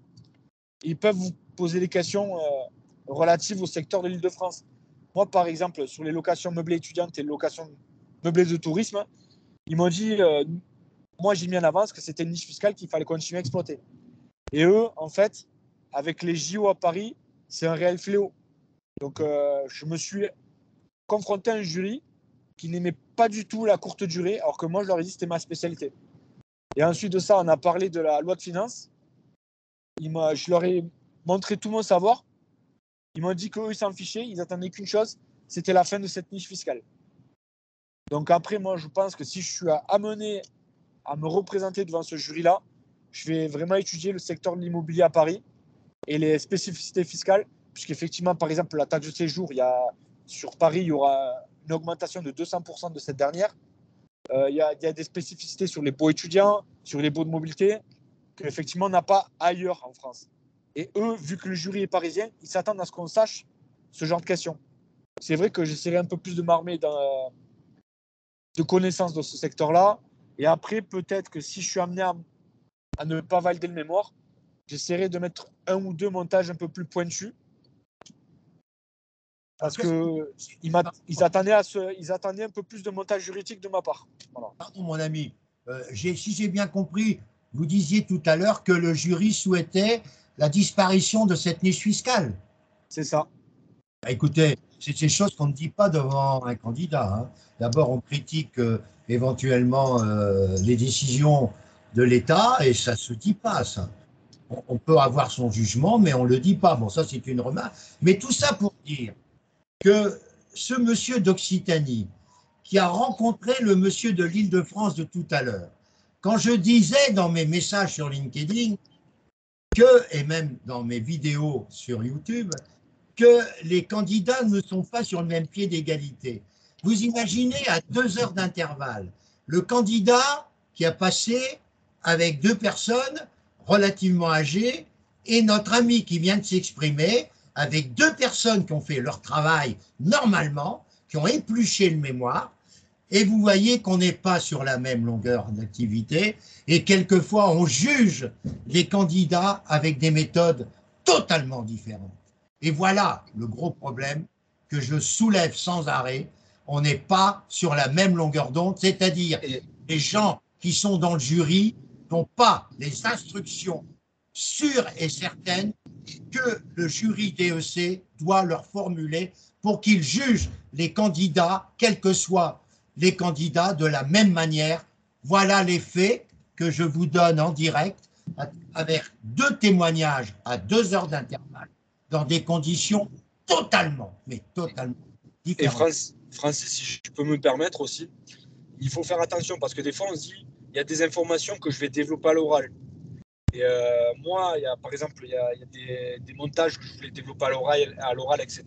Ils peuvent vous poser des questions relatives au secteur de l'Île-de-France. Moi, par exemple, sur les locations meublées étudiantes et les locations meublées de tourisme, ils m'ont dit, moi, j'ai mis en avance que c'était une niche fiscale qu'il fallait continuer à exploiter. Et eux, en fait, avec les JO à Paris, c'est un réel fléau. Donc, je me suis confronté à un jury qui n'aimait pas du tout la courte durée, alors que moi, je leur ai dit que c'était ma spécialité. Et ensuite de ça, on a parlé de la loi de finances. Je leur ai montré tout mon savoir. Ils m'ont dit qu'eux, ils s'en fichaient. Ils n'attendaient qu'une chose, c'était la fin de cette niche fiscale. Donc après, moi, je pense que si je suis amené à me représenter devant ce jury-là, je vais vraiment étudier le secteur de l'immobilier à Paris et les spécificités fiscales, puisqu'effectivement, par exemple, la taxe de séjour, sur Paris, il y aura une augmentation de 200% de cette dernière. Il y a des spécificités sur les baux étudiants, sur les baux de mobilité, qu'effectivement, on n'a pas ailleurs en France. Et eux, vu que le jury est parisien, ils s'attendent à ce qu'on sache ce genre de questions. C'est vrai que j'essaierai un peu plus de m'armer de connaissances dans ce secteur-là. Et après, peut-être que si je suis amené à ne pas valider le mémoire, j'essaierai de mettre 1 ou 2 montages un peu plus pointus. Parce qu'ils attendaient un peu plus de montage juridique de ma part. Voilà. Pardon, mon ami. Si j'ai bien compris, vous disiez tout à l'heure que le jury souhaitait la disparition de cette niche fiscale. C'est ça. Écoutez, c'est ces choses qu'on ne dit pas devant un candidat. Hein. D'abord, on critique éventuellement les décisions de l'État et ça ne se dit pas, ça. On peut avoir son jugement, mais on ne le dit pas. Bon, ça, c'est une remarque. Mais tout ça pour dire que ce monsieur d'Occitanie qui a rencontré le monsieur de l'Île-de-France de tout à l'heure, quand je disais dans mes messages sur LinkedIn et même dans mes vidéos sur YouTube, que les candidats ne sont pas sur le même pied d'égalité. Vous imaginez à 2 heures d'intervalle, le candidat qui a passé avec 2 personnes relativement âgées et notre ami qui vient de s'exprimer avec 2 personnes qui ont fait leur travail normalement, qui ont épluché le mémoire, et vous voyez qu'on n'est pas sur la même longueur d'activité, et quelquefois on juge les candidats avec des méthodes totalement différentes. Et voilà le gros problème que je soulève sans arrêt. On n'est pas sur la même longueur d'onde, c'est-à-dire les gens qui sont dans le jury n'ont pas les instructions sûres et certaines que le jury DEC doit leur formuler pour qu'ils jugent les candidats, quels que soient les candidats, de la même manière. Voilà les faits que je vous donne en direct avec 2 témoignages à 2 heures d'intervalle dans des conditions totalement, mais totalement différentes. Et Francis, si je peux me permettre aussi, il faut faire attention parce que des fois on se dit, il y a des informations que je vais développer à l'oral. Et moi, par exemple, il y a des montages que je voulais développer à l'oral, etc.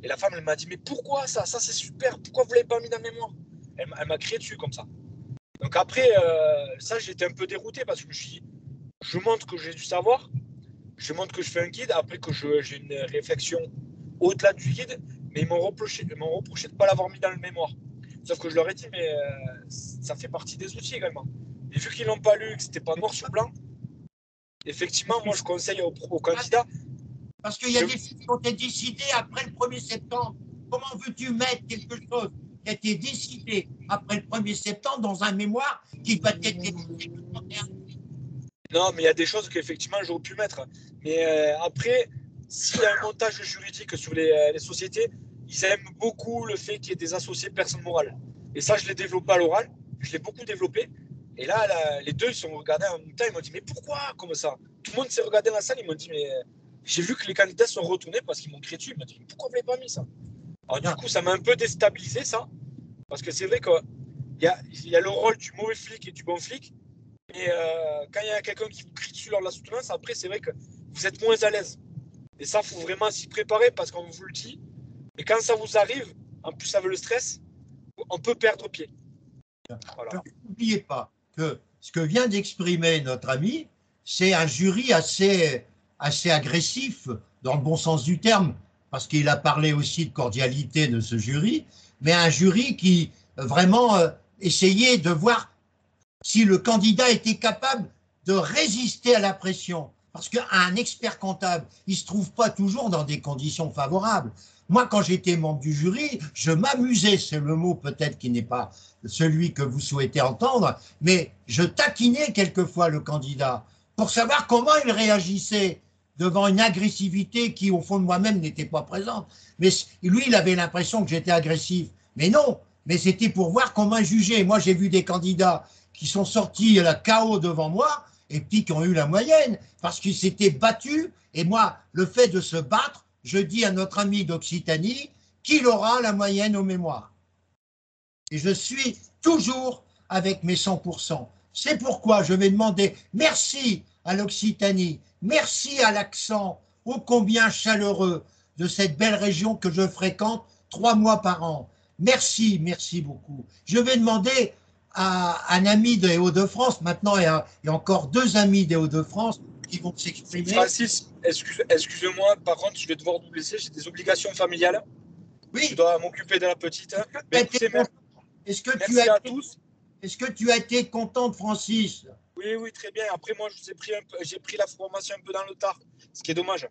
Et la femme, elle m'a dit, mais pourquoi ça? Ça, c'est super. Pourquoi vous ne l'avez pas mis dans la mémoire? Elle m'a crié dessus comme ça. Donc après, ça, j'étais un peu dérouté parce que je me suis dit, je montre que j'ai du savoir, je montre que je fais un guide, après que j'ai une réflexion au-delà du guide, mais ils m'ont reproché de ne pas l'avoir mis dans le mémoire. Sauf que je leur ai dit, mais ça fait partie des outils également. Et vu qu'ils ne l'ont pas lu, que ce n'était pas noir sur blanc, effectivement, moi, je conseille aux candidats. Parce qu'il y a des choses qui ont été décidées après le 1er septembre. Comment veux-tu mettre quelque chose qui a été décidé après le 1er septembre dans un mémoire qui va être décidé le 31 juillet? Non, mais il y a des choses qu'effectivement, j'aurais pu mettre. Mais après, s'il y a un montage juridique sur les sociétés, ils aiment beaucoup le fait qu'il y ait des associés personnes morales. Et ça, je l'ai développé à l'oral. Je l'ai beaucoup développé. Et là, les 2, ils se sont regardés en même temps. Ils m'ont dit, mais pourquoi comme ça? Tout le monde s'est regardé dans la salle. Ils m'ont dit, mais j'ai vu que les candidats sont retournés parce qu'ils m'ont crié dessus. Ils m'ont dit, mais pourquoi vous ne l'avez pas mis ça? Alors du coup, ça m'a un peu déstabilisé, ça. Parce que c'est vrai qu'il y a le rôle du mauvais flic et du bon flic. Et quand il y a quelqu'un qui vous crie dessus lors de la soutenance, après, c'est vrai que vous êtes moins à l'aise. Et ça, il faut vraiment s'y préparer parce qu'on vous le dit. Et quand ça vous arrive, en plus avec le stress, on peut perdre pied. Voilà. N'oubliez pas que ce que vient d'exprimer notre ami, c'est un jury assez agressif, dans le bon sens du terme, parce qu'il a parlé aussi de cordialité de ce jury, mais un jury qui vraiment essayait de voir si le candidat était capable de résister à la pression. Parce qu'un expert comptable, il ne se trouve pas toujours dans des conditions favorables. Moi, quand j'étais membre du jury, je m'amusais, c'est le mot peut-être qui n'est pas celui que vous souhaitez entendre, mais je taquinais quelquefois le candidat pour savoir comment il réagissait devant une agressivité qui, au fond de moi-même, n'était pas présente. Mais lui, il avait l'impression que j'étais agressif. Mais non, mais c'était pour voir comment juger. Moi, j'ai vu des candidats qui sont sortis à la KO devant moi et puis qui ont eu la moyenne parce qu'ils s'étaient battus. Et moi, le fait de se battre, je dis à notre ami d'Occitanie qu'il aura la moyenne aux mémoires. Et je suis toujours avec mes 100%. C'est pourquoi je vais demander merci à l'Occitanie, merci à l'accent ô combien chaleureux de cette belle région que je fréquente 3 mois par an. Merci, merci beaucoup. Je vais demander à un ami des Hauts-de-France, maintenant il y a encore 2 amis des Hauts-de-France qui vont s'exprimer. Francis, excuse-moi, par contre, je vais devoir vous laisser, j'ai des obligations familiales. Oui. Je dois m'occuper de la petite. Merci à tous. Est-ce que tu as été content de Francis? Oui, oui, très bien. Après, moi, j'ai pris la formation un peu dans le tard, ce qui est dommage.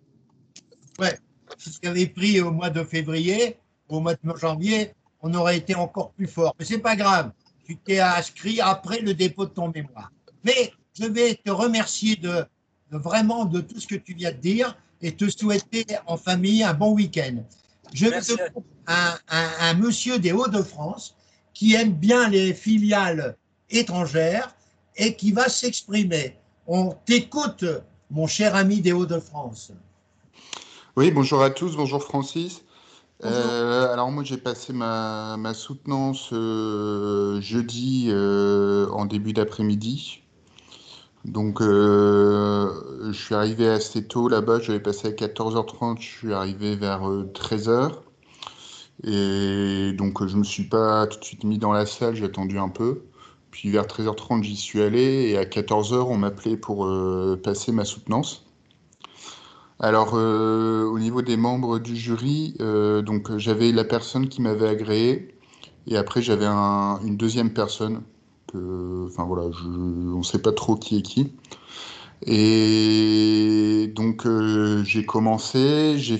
Ouais, si tu avais pris au mois de février, au mois de janvier, on aurait été encore plus fort. Mais ce n'est pas grave, tu t'es inscrit après le dépôt de ton mémoire. Mais je vais te remercier vraiment de tout ce que tu viens de dire et te souhaiter en famille un bon week-end. Je vais te un monsieur des Hauts-de-France qui aime bien les filiales étrangères et qui va s'exprimer. On t'écoute, mon cher ami des Hauts-de-France. Oui, bonjour à tous, bonjour Francis. Alors moi j'ai passé ma soutenance jeudi en début d'après-midi. Donc je suis arrivé assez tôt là-bas, j'avais passé à 14h30, je suis arrivé vers 13h. Et donc je me suis pas tout de suite mis dans la salle, j'ai attendu un peu. Puis vers 13h30 j'y suis allé et à 14h on m'appelait pour passer ma soutenance. Alors, au niveau des membres du jury, donc j'avais la personne qui m'avait agréé, et après j'avais une deuxième personne enfin voilà, on ne sait pas trop qui est qui. Et donc j'ai commencé, j'ai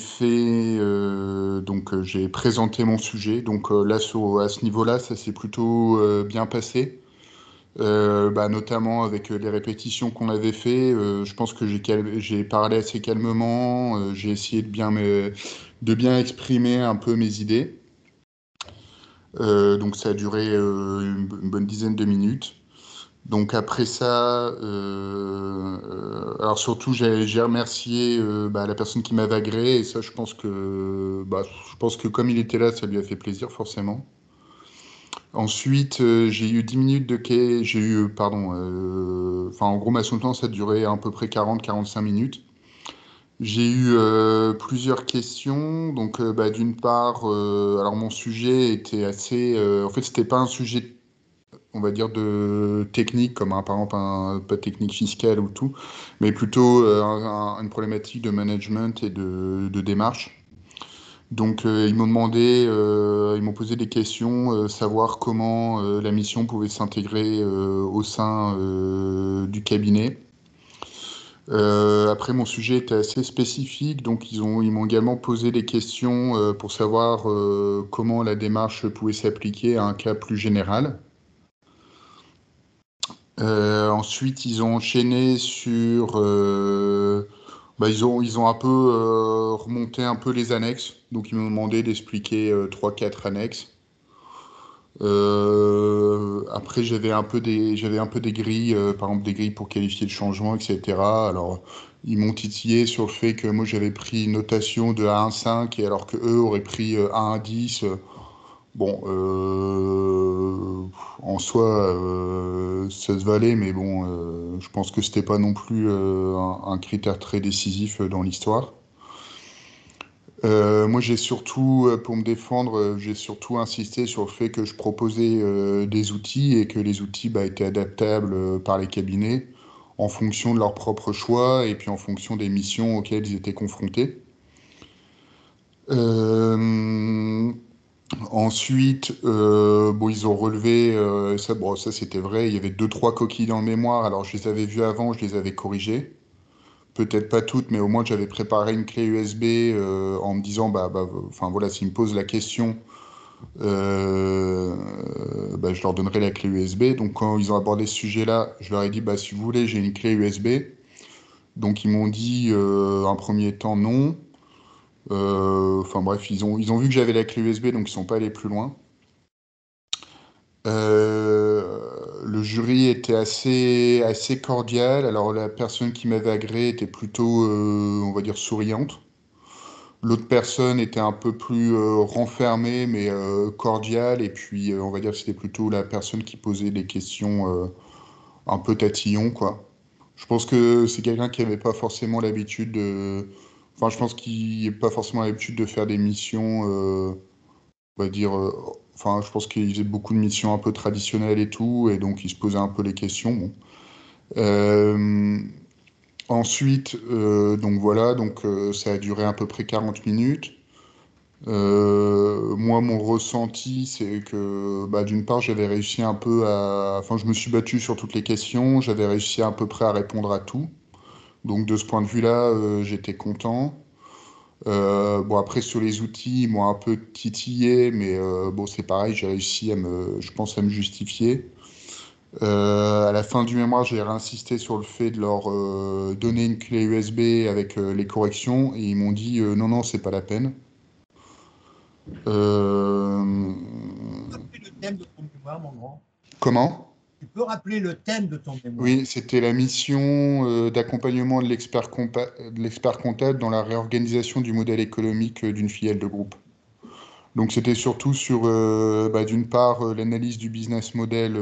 présenté mon sujet. Donc là, à ce niveau-là, ça s'est plutôt bien passé. Notamment avec les répétitions qu'on avait fait, je pense que j'ai parlé assez calmement, j'ai essayé de bien exprimer un peu mes idées. Donc ça a duré une bonne dizaine de minutes. Donc après ça, alors surtout j'ai remercié la personne qui m'avait agréé, et ça je pense que comme il était là, ça lui a fait plaisir forcément. Ensuite, j'ai eu 10 minutes j'ai eu, pardon, en gros, ma soutenance a duré à peu près 40-45 minutes. J'ai eu plusieurs questions. Donc, d'une part, alors mon sujet était assez. En fait, c'était pas un sujet, on va dire, de technique, comme par exemple, pas de technique fiscale ou tout, mais plutôt une problématique de management et de démarche. Donc ils m'ont posé des questions, savoir comment la mission pouvait s'intégrer au sein du cabinet. Après, mon sujet était assez spécifique, donc ils m'ont également posé des questions pour savoir comment la démarche pouvait s'appliquer à un cas plus général. Ensuite, ils ont enchaîné sur ils ont un peu remonté un peu les annexes, donc ils m'ont demandé d'expliquer 3-4 annexes. Après, j'avais un peu des grilles, par exemple des grilles pour qualifier le changement, etc. Alors, ils m'ont titillé sur le fait que moi j'avais pris une notation de 1 à 5, et alors que eux auraient pris 1 à 10. Bon, en soi, ça se valait, mais bon, je pense que c'était pas non plus un critère très décisif dans l'histoire. Moi, j'ai surtout, pour me défendre, j'ai surtout insisté sur le fait que je proposais des outils et que les outils étaient adaptables par les cabinets en fonction de leurs propres choix et puis en fonction des missions auxquelles ils étaient confrontés. Ensuite, ils ont relevé, ça c'était vrai, il y avait 2-3 coquilles dans le mémoire, alors je les avais vues avant, je les avais corrigées. Peut-être pas toutes, mais au moins j'avais préparé une clé USB en me disant, voilà, s'ils me posent la question, je leur donnerai la clé USB. Donc quand ils ont abordé ce sujet-là, je leur ai dit, si vous voulez, j'ai une clé USB. Donc ils m'ont dit, un premier temps, non. Bref, ils ont vu que j'avais la clé USB, donc ils sont pas allés plus loin. Le jury était assez cordial. Alors la personne qui m'avait agréé était plutôt, on va dire, souriante. L'autre personne était un peu plus renfermée, mais cordiale. Et puis, on va dire que c'était plutôt la personne qui posait des questions un peu tatillon, quoi. Je pense que c'est quelqu'un qui n'avait pas forcément l'habitude de... Enfin, je pense qu'il n'a pas forcément l'habitude de faire des missions, on va dire... je pense qu'il faisait beaucoup de missions un peu traditionnelles et tout, et donc il se posait un peu les questions. Bon. Ensuite, ça a duré à peu près 40 minutes. Moi, mon ressenti, c'est que d'une part, j'avais réussi un peu à... Enfin, je me suis battu sur toutes les questions, j'avais réussi à peu près à répondre à tout. Donc, de ce point de vue-là, j'étais content. Après, sur les outils, ils m'ont un peu titillé, mais c'est pareil, j'ai réussi je pense, à me justifier. À la fin du mémoire, j'ai réinsisté sur le fait de leur donner une clé USB avec les corrections, et ils m'ont dit non, c'est pas la peine. Tu peux rappeler le thème de ton mémoire, mon grand? Comment? Tu peux rappeler le thème de ton mémoire? Oui, c'était la mission d'accompagnement de l'expert comptable dans la réorganisation du modèle économique d'une filiale de groupe. Donc c'était surtout sur, d'une part, l'analyse du business model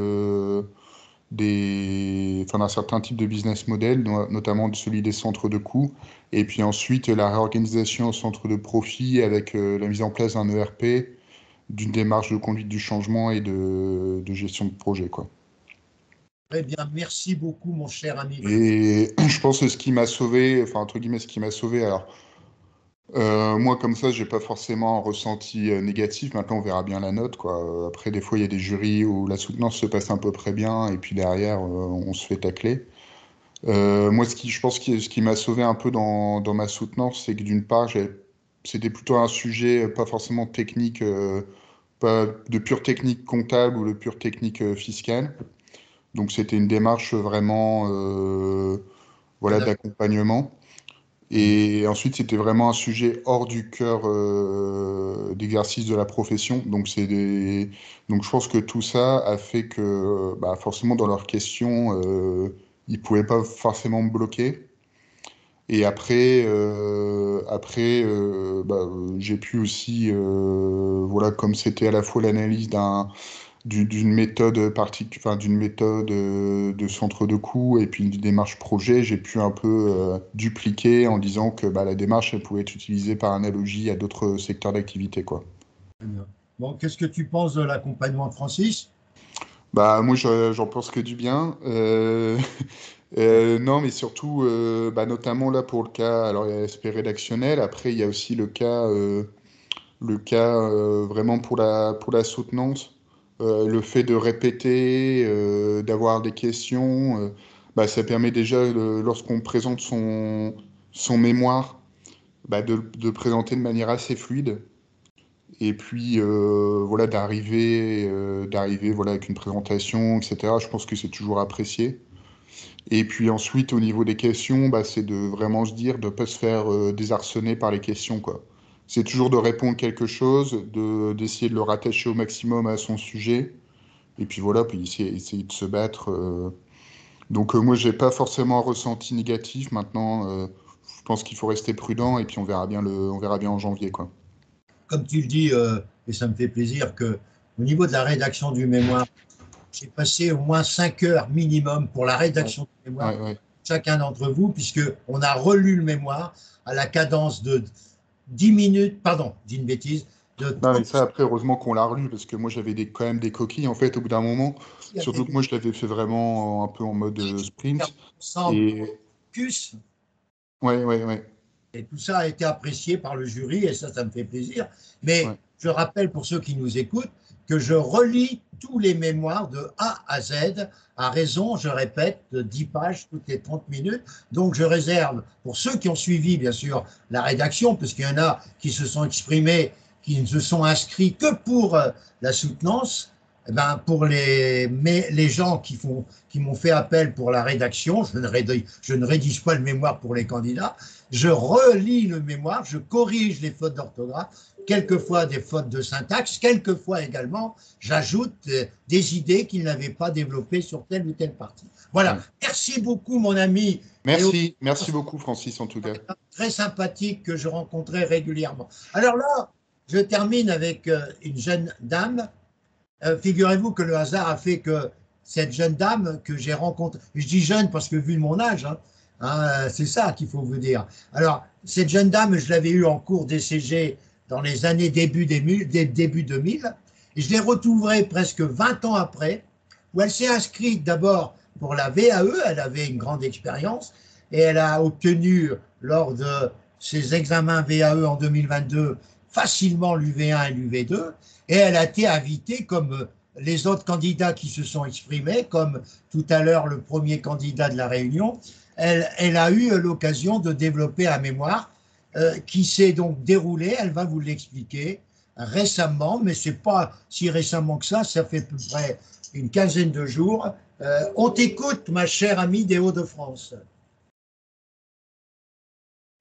d'un certain type de business model, notamment celui des centres de coûts, et puis ensuite la réorganisation au centre de profit avec la mise en place d'un ERP, d'une démarche de conduite du changement et de gestion de projet, quoi. Très bien, merci beaucoup, mon cher ami. Et je pense que ce qui m'a sauvé, enfin, entre guillemets, ce qui m'a sauvé, alors, moi, comme ça, j'ai pas forcément un ressenti négatif. Maintenant, on verra bien la note, quoi. Après, des fois, il y a des jurys où la soutenance se passe à peu près bien, et puis derrière, on se fait tacler. Moi, je pense que ce qui m'a sauvé un peu dans ma soutenance, c'est que d'une part, c'était plutôt un sujet pas forcément technique, pas de pure technique comptable ou de pure technique fiscale. Donc, c'était une démarche vraiment, voilà, d'accompagnement. Et ensuite, c'était vraiment un sujet hors du cœur d'exercice de la profession. Donc, donc, je pense que tout ça a fait que, forcément, dans leurs questions, ils ne pouvaient pas forcément me bloquer. Et après, j'ai pu aussi, voilà, comme c'était à la fois l'analyse d'une méthode d'une méthode de centre de coût et puis une démarche projet, j'ai pu un peu dupliquer en disant que la démarche elle pouvait être utilisée par analogie à d'autres secteurs d'activité, quoi. Bon, qu'est-ce que tu penses de l'accompagnement de Francis? Moi, j'en pense que du bien. Non, mais surtout, notamment là pour le cas, alors il y a l'aspect rédactionnel, après il y a aussi le cas vraiment pour la soutenance, le fait de répéter, d'avoir des questions, ça permet déjà, lorsqu'on présente son mémoire, de présenter de manière assez fluide. Et puis, voilà, d'arriver voilà, avec une présentation, etc. Je pense que c'est toujours apprécié. Et puis ensuite, au niveau des questions, c'est de vraiment se dire, de ne pas se faire désarçonner par les questions, quoi. C'est toujours de répondre quelque chose, d'essayer de le rattacher au maximum à son sujet, et puis voilà, puis essayer de se battre. Donc moi, j'ai pas forcément un ressenti négatif. Maintenant, je pense qu'il faut rester prudent, et puis on verra bien en janvier, quoi. Comme tu le dis, et ça me fait plaisir, que au niveau de la rédaction du mémoire, j'ai passé au moins 5 heures minimum pour la rédaction du mémoire, Ouais. chacun d'entre vous, puisqu'on a relu le mémoire à la cadence de 10 minutes, pardon, dis une bêtise, de Non, mais 30 ça, après, heureusement qu'on l'a relu, parce que moi, j'avais quand même des coquilles, en fait, au bout d'un moment. Surtout que moi, je l'avais fait vraiment un peu en mode sprint. ensemble, Et plus. ouais. Et tout ça a été apprécié par le jury, et ça me fait plaisir. Mais Ouais. je rappelle pour ceux qui nous écoutent que je relis tous les mémoires de A à Z, à raison, je répète, de 10 pages toutes les 30 minutes. Donc je réserve, pour ceux qui ont suivi, bien sûr, la rédaction, puisqu'il y en a qui se sont exprimés, qui ne se sont inscrits que pour la soutenance, pour les gens qui m'ont fait appel pour la rédaction, je ne rédige pas le mémoire pour les candidats, je relis le mémoire, je corrige les fautes d'orthographe, quelquefois des fautes de syntaxe, quelquefois également, j'ajoute des idées qu'ils n'avaient pas développées sur telle ou telle partie. Voilà, merci beaucoup mon ami. Merci beaucoup Francis en tout cas. Très sympathique que je rencontrais régulièrement. Alors là, je termine avec une jeune dame. Figurez-vous que le hasard a fait que cette jeune dame que j'ai rencontrée, je dis jeune parce que vu mon âge, c'est ça qu'il faut vous dire. Alors, cette jeune dame, je l'avais eue en cours DCG dans les années début 2000, et je l'ai retrouvée presque 20 ans après, où elle s'est inscrite d'abord pour la VAE, elle avait une grande expérience, et elle a obtenu, lors de ses examens VAE en 2022, facilement l'UV1 et l'UV2, et elle a été invitée comme les autres candidats qui se sont exprimés, comme tout à l'heure le premier candidat de la Réunion, elle a eu l'occasion de développer un mémoire qui s'est donc déroulé, elle va vous l'expliquer, récemment, mais ce n'est pas si récemment que ça fait à peu près une quinzaine de jours. On t'écoute, ma chère amie des Hauts-de-France.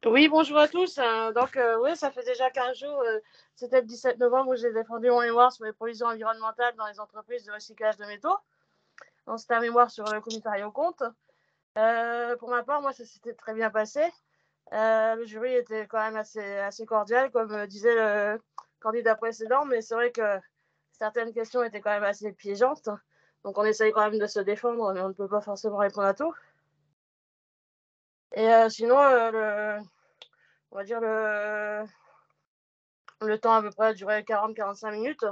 Oui, bonjour à tous. Donc, oui, ça fait déjà 15 jours. C'était le 17 novembre où j'ai défendu mon mémoire sur les provisions environnementales dans les entreprises de recyclage de métaux. Donc, c'était un mémoire sur le commissariat aux comptes. Pour ma part, moi, ça s'était très bien passé. Le jury était quand même assez cordial, comme disait candidats précédents, mais c'est vrai que certaines questions étaient quand même assez piégeantes. Donc, on essaye quand même de se défendre, mais on ne peut pas forcément répondre à tout. Et sinon, on va dire le temps à peu près a duré 40-45 minutes.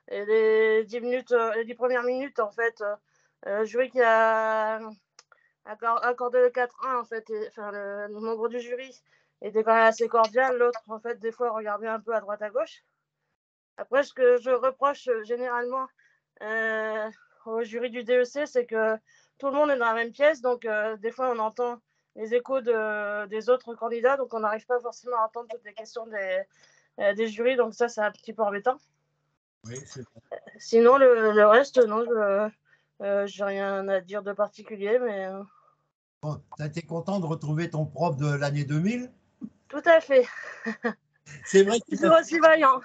Et les 10 minutes, les 10 premières minutes, en fait, le jury qui a accordé le 4-1, en fait, enfin, le membre du jury était quand même assez cordial. L'autre, en fait, des fois, regardait un peu à droite, à gauche. Après, ce que je reproche généralement au jury du DEC, c'est que tout le monde est dans la même pièce. Donc, des fois, on entend les échos des autres candidats. Donc, on n'arrive pas forcément à entendre toutes les questions des jurys. Donc, ça, c'est un petit peu embêtant. Oui, sinon, le reste, non, j'ai rien à dire de particulier, mais... Bon, tu as été content de retrouver ton prof de l'année 2000? Tout à fait. C'est vrai que toujours aussi vaillant.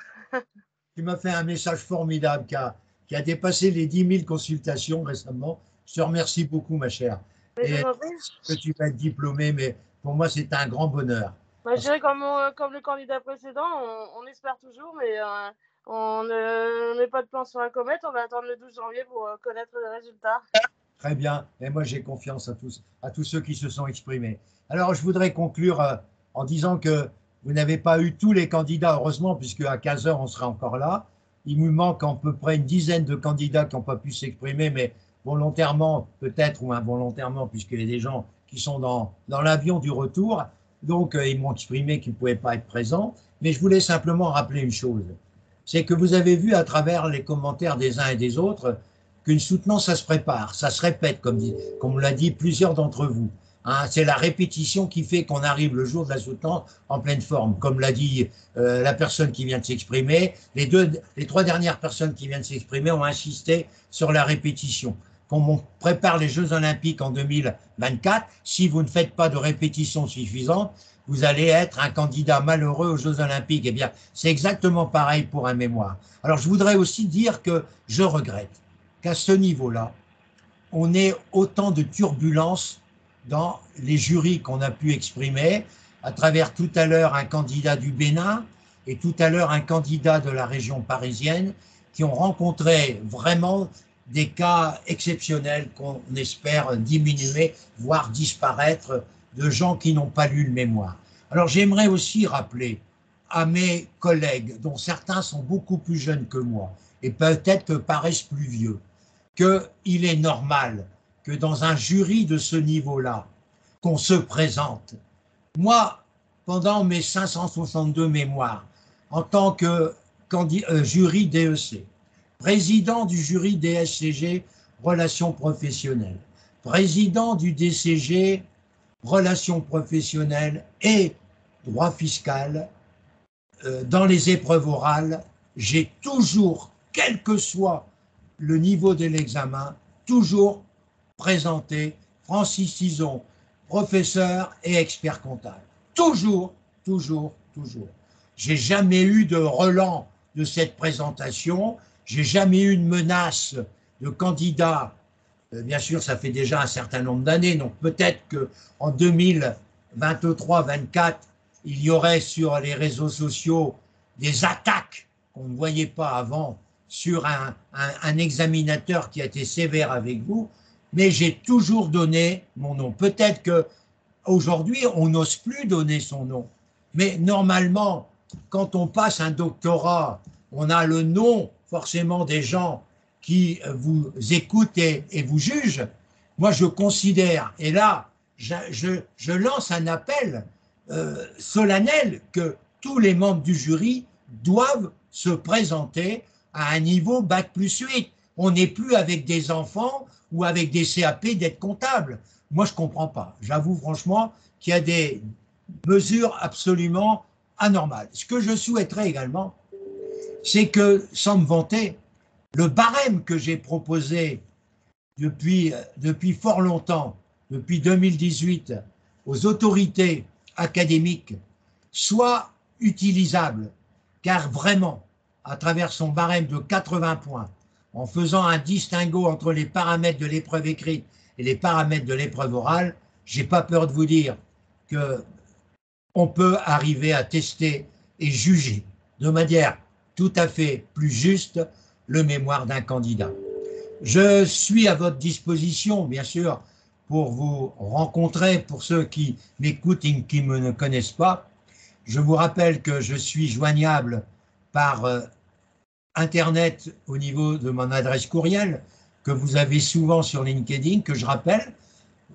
Tu m'as fait un message formidable qui a dépassé les 10 000 consultations récemment. Je te remercie beaucoup, ma chère. Et que tu vas être diplômé, mais pour moi, c'est un grand bonheur. Bah, je dirais comme le candidat précédent, on espère toujours, mais on ne met pas de plan sur la comète. On va attendre le 12 janvier pour connaître les résultats. Très bien. Et moi, j'ai confiance à tous ceux qui se sont exprimés. Alors, je voudrais conclure en disant que vous n'avez pas eu tous les candidats, heureusement, puisque à 15 heures, on sera encore là. Il nous manque à peu près une dizaine de candidats qui n'ont pas pu s'exprimer, mais volontairement peut-être ou involontairement, puisqu'il y a des gens qui sont dans l'avion du retour. Donc, ils m'ont exprimé qu'ils ne pouvaient pas être présents. Mais je voulais simplement rappeler une chose. C'est que vous avez vu à travers les commentaires des uns et des autres qu'une soutenance, ça se prépare, ça se répète, comme l'a dit plusieurs d'entre vous. Hein, c'est la répétition qui fait qu'on arrive le jour de la soutenance en pleine forme. Comme l'a dit la personne qui vient de s'exprimer, les trois dernières personnes qui viennent de s'exprimer ont insisté sur la répétition. Comme on prépare les Jeux Olympiques en 2024, si vous ne faites pas de répétition suffisante, vous allez être un candidat malheureux aux Jeux Olympiques. Eh bien, c'est exactement pareil pour un mémoire. Alors, je voudrais aussi dire que je regrette qu'à ce niveau-là, on ait autant de turbulences dans les jurys qu'on a pu exprimer, à travers tout à l'heure un candidat du Bénin et tout à l'heure un candidat de la région parisienne, qui ont rencontré vraiment des cas exceptionnels qu'on espère diminuer, voire disparaître, de gens qui n'ont pas lu le mémoire. Alors j'aimerais aussi rappeler à mes collègues, dont certains sont beaucoup plus jeunes que moi, et peut-être que paraissent plus vieux, qu'il est normal que dans un jury de ce niveau-là, qu'on se présente. Moi, pendant mes 562 mémoires, en tant que jury DEC, président du jury DSCG Relations professionnelles, président du DCG Relations professionnelles et droit fiscal, dans les épreuves orales, j'ai toujours, quel que soit le niveau de l'examen, toujours présenté Francis Tison, professeur et expert comptable. Toujours, toujours, toujours. J'ai jamais eu de relent de cette présentation, j'ai jamais eu une menace de candidat. Bien sûr, ça fait déjà un certain nombre d'années, donc peut-être qu'en 2023-24, il y aurait sur les réseaux sociaux des attaques qu'on ne voyait pas avant sur un examinateur qui a été sévère avec vous, mais j'ai toujours donné mon nom. Peut-être qu'aujourd'hui, on n'ose plus donner son nom, mais normalement, quand on passe un doctorat, on a le nom forcément des gens qui vous écoutent et vous jugent. Moi, je considère, et là, je lance un appel solennel que tous les membres du jury doivent se présenter à un niveau Bac+8. On n'est plus avec des enfants ou avec des CAP d'être comptable. Moi, je ne comprends pas. J'avoue franchement qu'il y a des mesures absolument anormales. Ce que je souhaiterais également, c'est que, sans me vanter, le barème que j'ai proposé depuis fort longtemps, depuis 2018, aux autorités académiques, soit utilisable, car vraiment, à travers son barème de 80 points, en faisant un distinguo entre les paramètres de l'épreuve écrite et les paramètres de l'épreuve orale, j'ai pas peur de vous dire qu'on peut arriver à tester et juger de manière tout à fait plus juste le mémoire d'un candidat. Je suis à votre disposition, bien sûr, pour vous rencontrer, pour ceux qui m'écoutent et qui ne me connaissent pas. Je vous rappelle que je suis joignable par Internet au niveau de mon adresse courriel, que vous avez souvent sur LinkedIn, que je rappelle,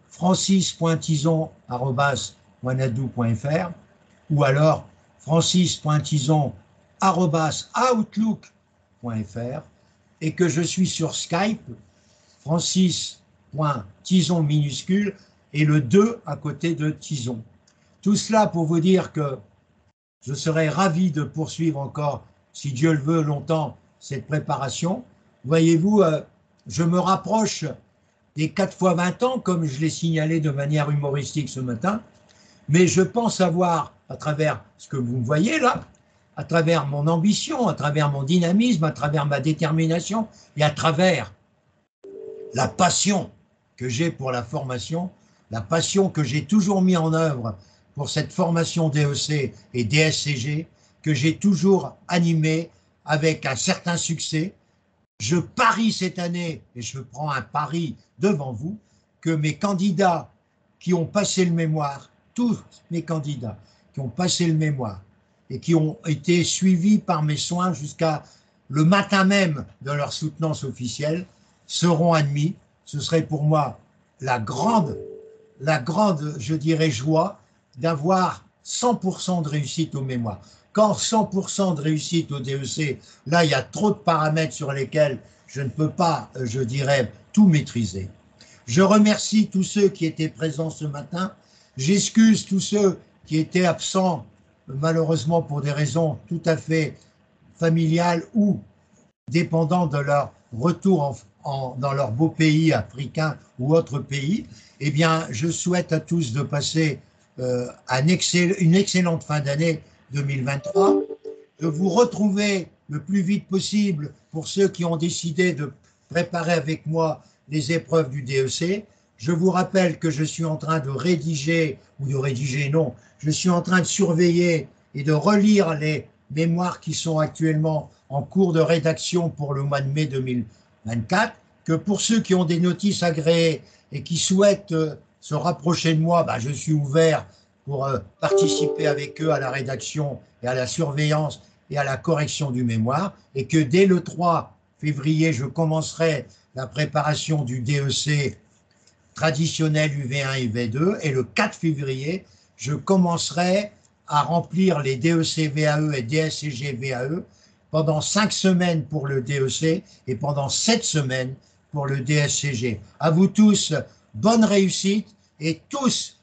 francis.tison@wanadoo.fr ou alors francis.tison@outlook.fr et que je suis sur Skype, francis.tison minuscule et le 2 à côté de Tison. Tout cela pour vous dire que je serais ravi de poursuivre encore, si Dieu le veut, longtemps cette préparation. Voyez-vous, je me rapproche des 4 fois 20 ans, comme je l'ai signalé de manière humoristique ce matin, mais je pense avoir, à travers ce que vous me voyez là, à travers mon ambition, à travers mon dynamisme, à travers ma détermination et à travers la passion que j'ai pour la formation, la passion que j'ai toujours mis en œuvre pour cette formation DEC et DSCG, que j'ai toujours animée avec un certain succès. Je parie cette année, et je prends un pari devant vous, que mes candidats qui ont passé le mémoire, tous mes candidats qui ont passé le mémoire et qui ont été suivis par mes soins jusqu'à le matin même de leur soutenance officielle, seront admis. Ce serait pour moi la grande, je dirais, joie d'avoir 100% de réussite au mémoire. Quand 100% de réussite au DEC, là, il y a trop de paramètres sur lesquels je ne peux pas, je dirais, tout maîtriser. Je remercie tous ceux qui étaient présents ce matin. J'excuse tous ceux qui étaient absents, malheureusement pour des raisons tout à fait familiales ou dépendant de leur retour dans leur beau pays africain ou autre pays. Eh bien, je souhaite à tous de passer une excellente fin d'année 2023, de vous retrouver le plus vite possible pour ceux qui ont décidé de préparer avec moi les épreuves du DEC. Je vous rappelle que je suis en train de rédiger, je suis en train de surveiller et de relire les mémoires qui sont actuellement en cours de rédaction pour le mois de mai 2024, que pour ceux qui ont des notices agréées et qui souhaitent se rapprocher de moi, je suis ouvert pour participer avec eux à la rédaction et à la surveillance et à la correction du mémoire, et que dès le 3 février, je commencerai la préparation du DEC traditionnel UV1 et UV2, et le 4 février, je commencerai à remplir les DEC VAE et DSCG VAE pendant 5 semaines pour le DEC et pendant 7 semaines pour le DSCG. À vous tous, bonne réussite, et tous,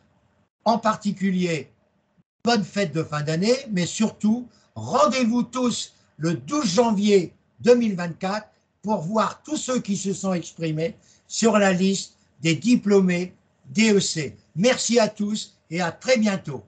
en particulier, bonne fête de fin d'année, mais surtout, rendez-vous tous le 12 janvier 2024 pour voir tous ceux qui se sont exprimés sur la liste des diplômés DEC. Merci à tous et à très bientôt.